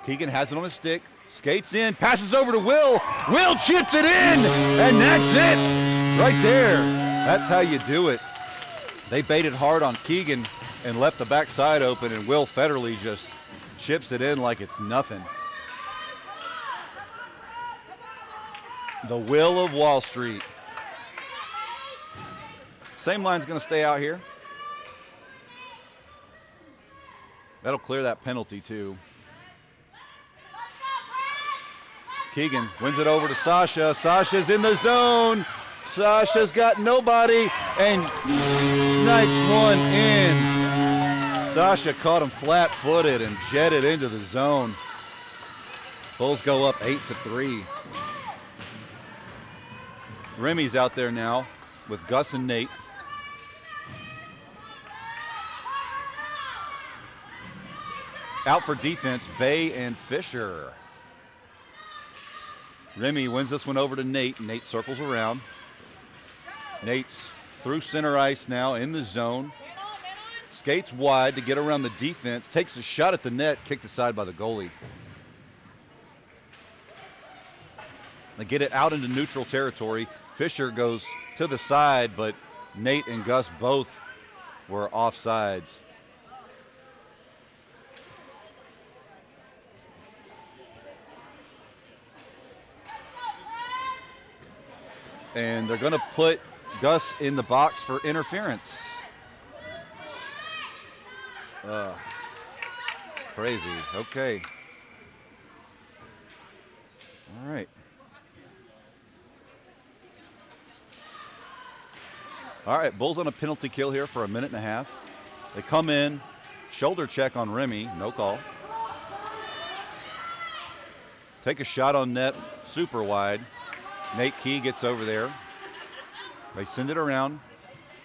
Keegan has it on his stick. Skates in. Passes over to Will. Will chips it in. And that's it. Right there. That's how you do it. They baited hard on Keegan and left the backside open. And Will Federley just chips it in like it's nothing. The Will of Wall Street. Same line's going to stay out here. That'll clear that penalty too. Keegan wins it over to Sasha. Sasha's in the zone. Sasha's got nobody and snipes one in. Sasha caught him flat-footed and jetted into the zone. Bulls go up 8-3. Remy's out there now with Gus and Nate. Out for defense, Bay and Fisher. Remy wins this one over to Nate. Nate circles around. Nate's through center ice now in the zone. Skates wide to get around the defense. Takes a shot at the net, kicked aside by the goalie. They get it out into neutral territory. Fisher goes to the side, but Nate and Gus both were offsides. And they're going to put Gus in the box for interference. Crazy. Okay. All right. All right, Bulls on a penalty kill here for a minute and a half. They come in, shoulder check on Remy, no call. Take a shot on net, super wide. Nate Key gets over there. They send it around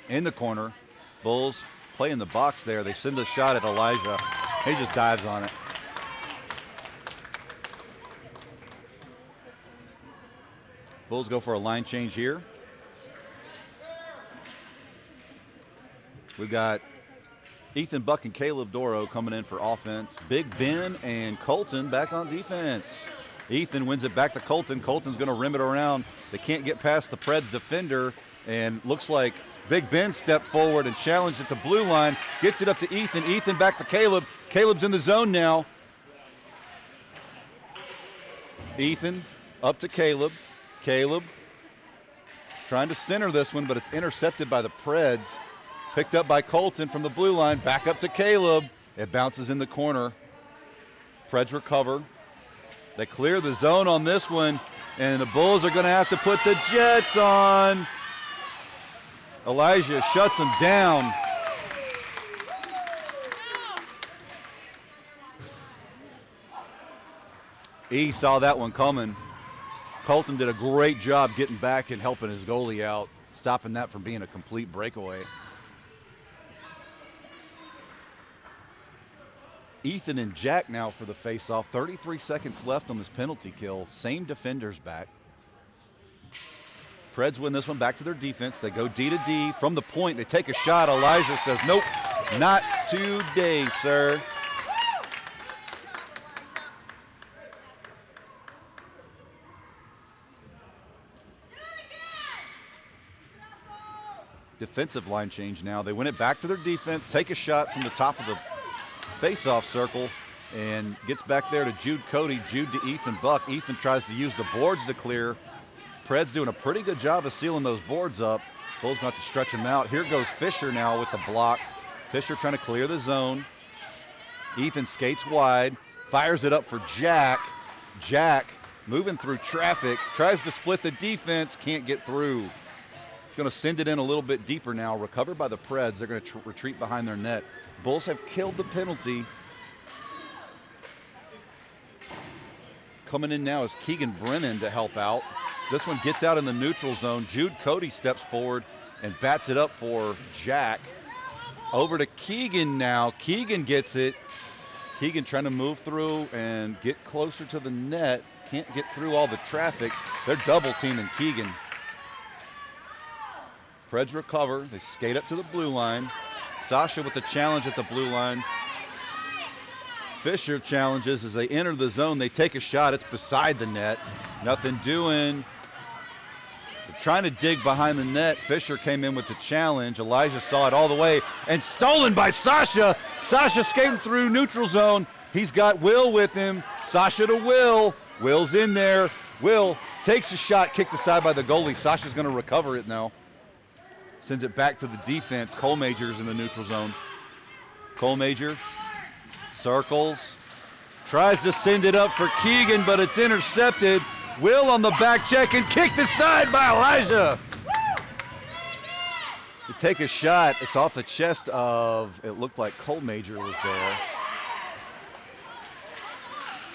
in the corner. Bulls play in the box there. They send a shot at Elijah. He just dives on it. Bulls go for a line change here. We've got Ethan Buck and Caleb Doro coming in for offense. Big Ben and Colton back on defense. Ethan wins it back to Colton. Colton's going to rim it around. They can't get past the Preds defender, and looks like Big Ben stepped forward and challenged at the blue line. Gets it up to Ethan. Ethan back to Caleb. Caleb's in the zone now. Ethan up to Caleb. Caleb trying to center this one, but it's intercepted by the Preds. Picked up by Colton from the blue line. Back up to Caleb. It bounces in the corner. Preds recover. They clear the zone on this one, and the Bulls are going to have to put the Jets on. Elijah shuts them down. He saw that one coming. Colton did a great job getting back and helping his goalie out, stopping that from being a complete breakaway. Ethan and Jack now for the face-off. 33 seconds left on this penalty kill. Same defenders back. Preds win this one back to their defense. They go D to D from the point. They take a shot. Elijah says, nope, not today, sir. defensive line change now. They win it back to their defense, take a shot from the top of the face-off circle, and gets back there to Jude Cody. Jude to Ethan Buck. Ethan tries to use the boards to clear. Preds doing a pretty good job of sealing those boards up. Bulls going to have to stretch them out. Here goes Fisher now with the block. Fisher trying to clear the zone. Ethan skates wide, fires it up for Jack. Jack moving through traffic, tries to split the defense, can't get through. He's going to send it in a little bit deeper now. Recovered by the Preds. They're going to retreat behind their net. Bulls have killed the penalty. Coming in now is Keegan Brennan to help out. This one gets out in the neutral zone. Jude Cody steps forward and bats it up for Jack. Over to Keegan now. Keegan gets it. Keegan trying to move through and get closer to the net. Can't get through all the traffic. They're double teaming Keegan. Preds recover. They skate up to the blue line. Sasha with the challenge at the blue line. Fisher challenges as they enter the zone. They take a shot. It's beside the net. Nothing doing. They're trying to dig behind the net. Fisher came in with the challenge. Elijah saw it all the way and stolen by Sasha. Sasha skating through neutral zone. He's got Will with him. Sasha to Will. Will's in there. Will takes a shot, kicked aside by the goalie. Sasha's going to recover it now. Sends it back to the defense. Cole Major's in the neutral zone. Cole Major circles. Tries to send it up for Keegan, but it's intercepted. Will on the back check and kicked aside by Elijah. To take a shot, it's off the chest of, it looked like Cole Major was there.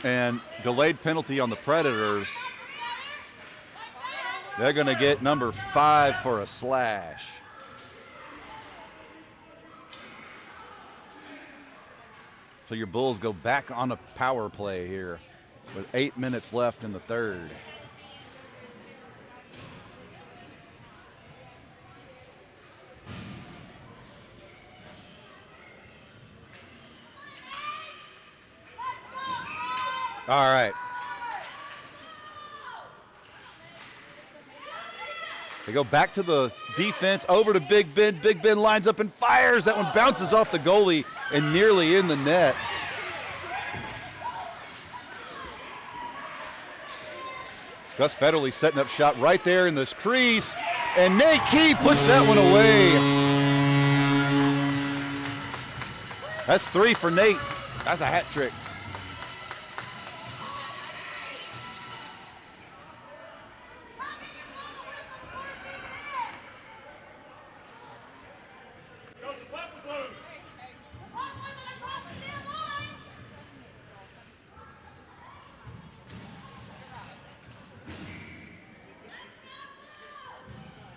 And delayed penalty on the Predators. They're going to get number 5 for a slash. So your Bulls go back on a power play here with 8 minutes left in the third. All right. They go back to the defense, over to Big Ben. Big Ben lines up and fires. That one bounces off the goalie and nearly in the net. Gus Federle setting up shot right there in this crease. And Nate Key puts that one away. That's 3 for Nate. That's a hat trick.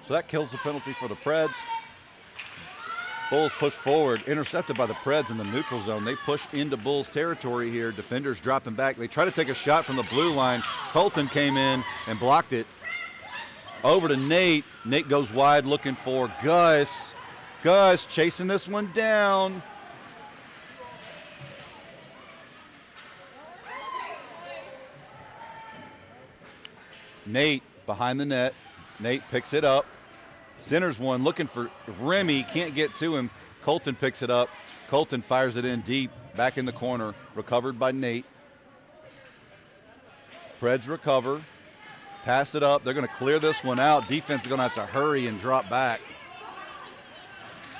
So that kills the penalty for the Preds. Bulls push forward, intercepted by the Preds in the neutral zone. They push into Bulls territory here. Defenders dropping back. They try to take a shot from the blue line. Colton came in and blocked it. Over to Nate. Nate goes wide looking for Gus. Gus chasing this one down. Nate behind the net. Nate picks it up. Centers one, looking for Remy, can't get to him. Colton picks it up. Colton fires it in deep, back in the corner, recovered by Nate. Preds recover, pass it up. They're going to clear this one out. Defense is going to have to hurry and drop back.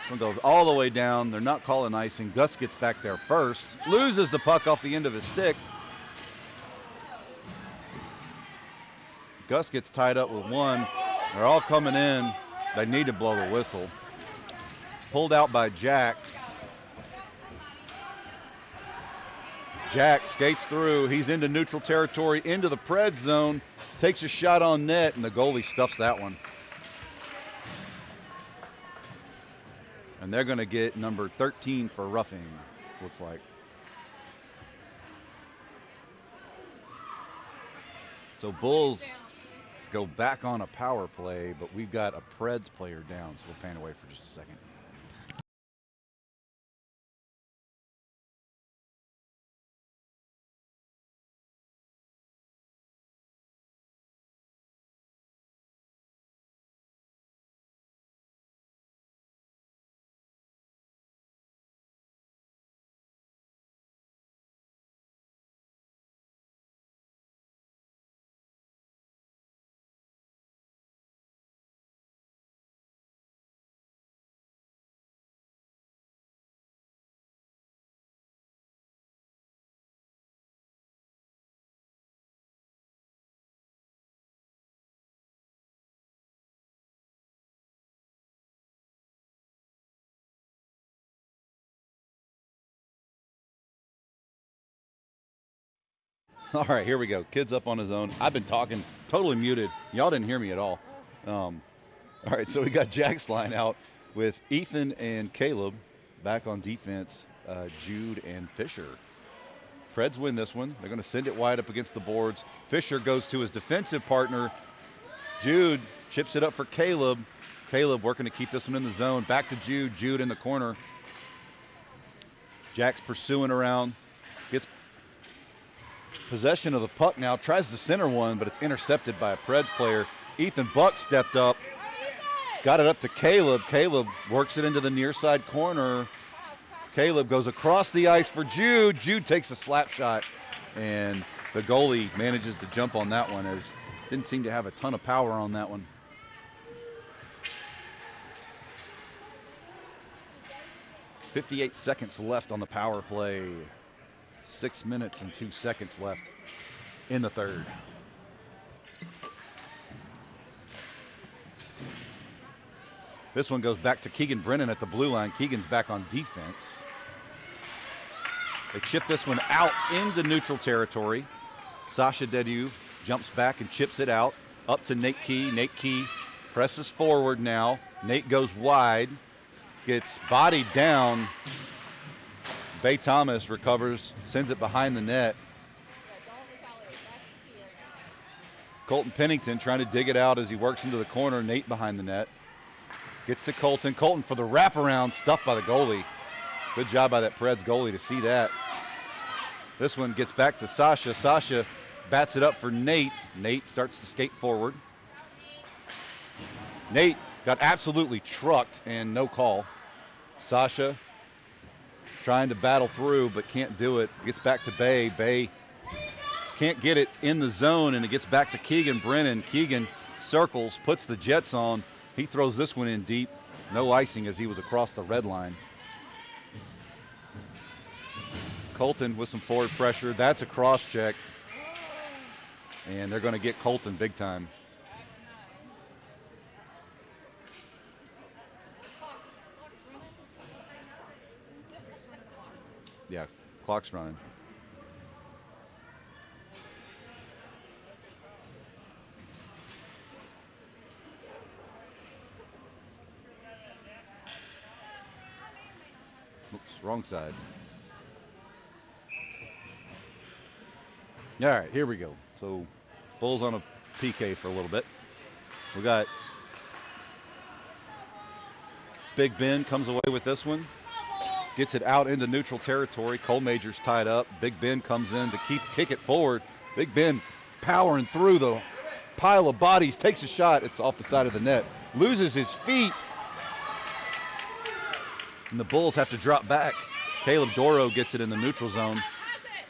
One goes all the way down. They're not calling icing. Gus gets back there first, loses the puck off the end of his stick. Gus gets tied up with one. They're all coming in. They need to blow the whistle. Pulled out by Jack. Jack skates through. He's into neutral territory, into the Preds zone. Takes a shot on net, and the goalie stuffs that one. And they're going to get number 13 for roughing, looks like. So Bulls go back on a power play, but we've got a Preds player down, so we'll pan away for just a second. All right, here we go. Kid's up on his own. I've been talking, totally muted. Y'all didn't hear me at all. All right, so we got Jack's line out with Ethan and Caleb back on defense, Jude and Fisher. Preds win this one. They're going to send it wide up against the boards. Fisher goes to his defensive partner. Jude chips it up for Caleb. Caleb working to keep this one in the zone. Back to Jude. Jude in the corner. Jack's pursuing around. Gets possession of the puck now. Tries to center one, but it's intercepted by a Preds player. Ethan Buck stepped up. Got it up to Caleb. Caleb works it into the near side corner. Caleb goes across the ice for Jude. Jude takes a slap shot, and the goalie manages to jump on that one, as didn't seem to have a ton of power on that one. .58 seconds left on the power play. 6 minutes and 2 seconds left in the third. This one goes back to Keegan Brennan at the blue line. Keegan's back on defense. They chip this one out into neutral territory. Sasha Dediu jumps back and chips it out. Up to Nate Key. Nate Key presses forward now. Nate goes wide. Gets bodied down. Bay Thomas recovers, sends it behind the net. Colton Pennington trying to dig it out as he works into the corner. Nate behind the net. Gets to Colton. Colton for the wraparound, stuffed by the goalie. Good job by that Preds goalie to see that. This one gets back to Sasha. Sasha bats it up for Nate. Nate starts to skate forward. Nate got absolutely trucked and no call. Sasha trying to battle through but can't do it. Gets back to Bay. Bay can't get it in the zone, and it gets back to Keegan Brennan. Keegan circles, puts the Jets on. He throws this one in deep. No icing as he was across the red line. Colton with some forward pressure. That's a cross check. And they're going to get Colton big time. Yeah, clock's running. Oops, wrong side. All right, here we go. So Bulls on a PK for a little bit. We got Big Ben comes away with this one. Gets it out into neutral territory. Cole Major's tied up. Big Ben comes in to kick it forward. Big Ben powering through the pile of bodies. Takes a shot. It's off the side of the net. Loses his feet. And the Bulls have to drop back. Caleb Doro gets it in the neutral zone.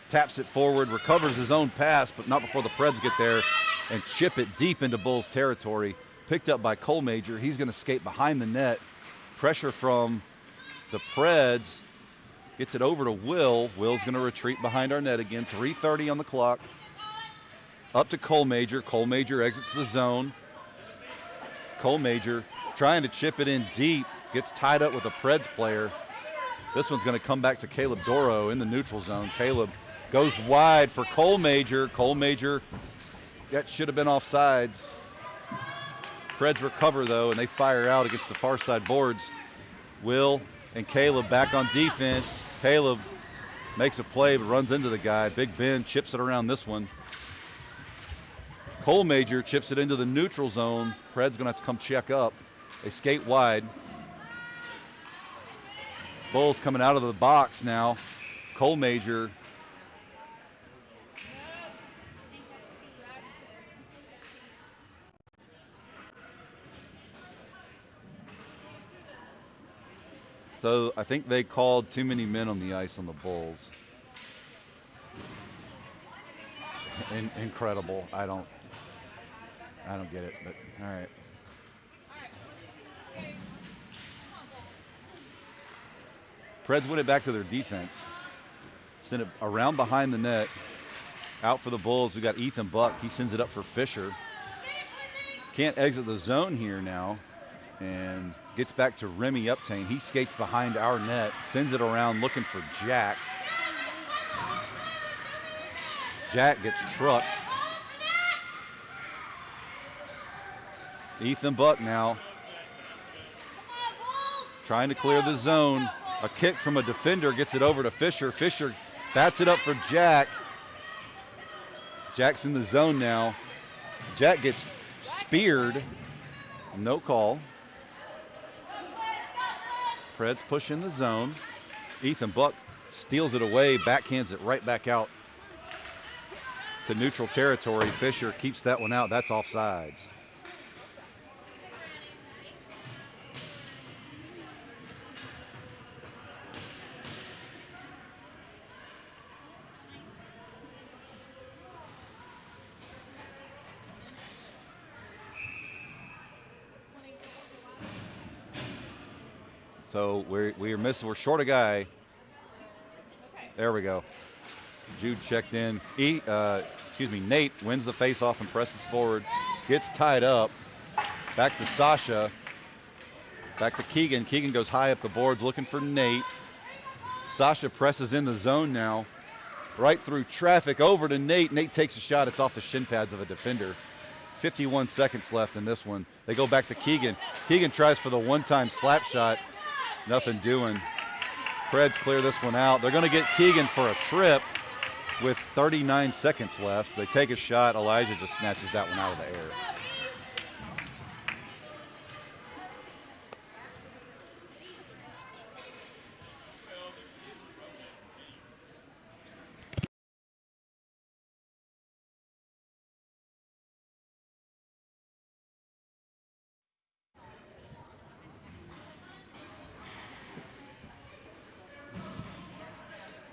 Taps it forward. Recovers his own pass, but not before the Preds get there and chip it deep into Bulls territory. Picked up by Cole Major. He's going to skate behind the net. Pressure from the Preds. Gets it over to Will. Will's going to retreat behind our net again. 3:30 on the clock. Up to Cole Major. Cole Major exits the zone. Cole Major trying to chip it in deep. Gets tied up with a Preds player. This one's going to come back to Caleb Doro in the neutral zone. Caleb goes wide for Cole Major. Cole Major, that should have been offsides. Preds recover, though, and they fire out against the far side boards. Will and Caleb back on defense. Caleb makes a play but runs into the guy. Big Ben chips it around this one. Cole Major chips it into the neutral zone. Preds going to have to come check up. They skate wide. Bulls coming out of the box now. Cole Major. So I think they called too many men on the ice on the Bulls. Incredible. I don't get it, but all right. Preds win it back to their defense. Send it around behind the net. Out for the Bulls. We got Ethan Buck. He sends it up for Fisher. Can't exit the zone here now. And gets back to Remy Uptain. He skates behind our net. Sends it around looking for Jack. Jack gets trucked. Ethan Buck now trying to clear the zone. A kick from a defender gets it over to Fisher. Fisher bats it up for Jack. Jack's in the zone now. Jack gets speared. No call. Preds push in the zone. Ethan Buck steals it away, backhands it right back out to neutral territory. Fisher keeps that one out. That's offsides. So we're short a guy. There we go. Jude checked in. Nate wins the faceoff and presses forward. Gets tied up. Back to Sasha. Back to Keegan. Keegan goes high up the boards looking for Nate. Sasha presses in the zone now. Right through traffic over to Nate. Nate takes a shot. It's off the shin pads of a defender. 51 seconds left in this one. They go back to Keegan. Keegan tries for the one-time slap shot. Nothing doing. Preds clear this one out. They're going to get Keegan for a trip with 39 seconds left. They take a shot. Elijah just snatches that one out of the air.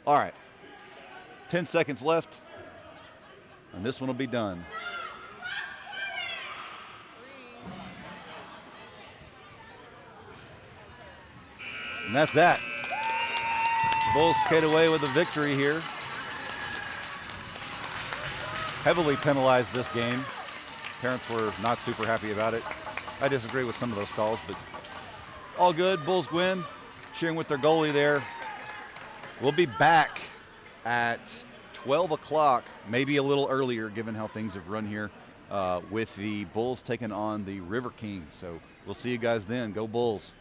All right, 10 seconds left, and this one will be done. And that's that. Bulls skate away with a victory here. Heavily penalized this game. Parents were not super happy about it. I disagree with some of those calls, but all good. Bulls win. Cheering with their goalie there. We'll be back at 12 o'clock, maybe a little earlier given how things have run here, with the Bulls taking on the River Kings. So we'll see you guys then. Go Bulls.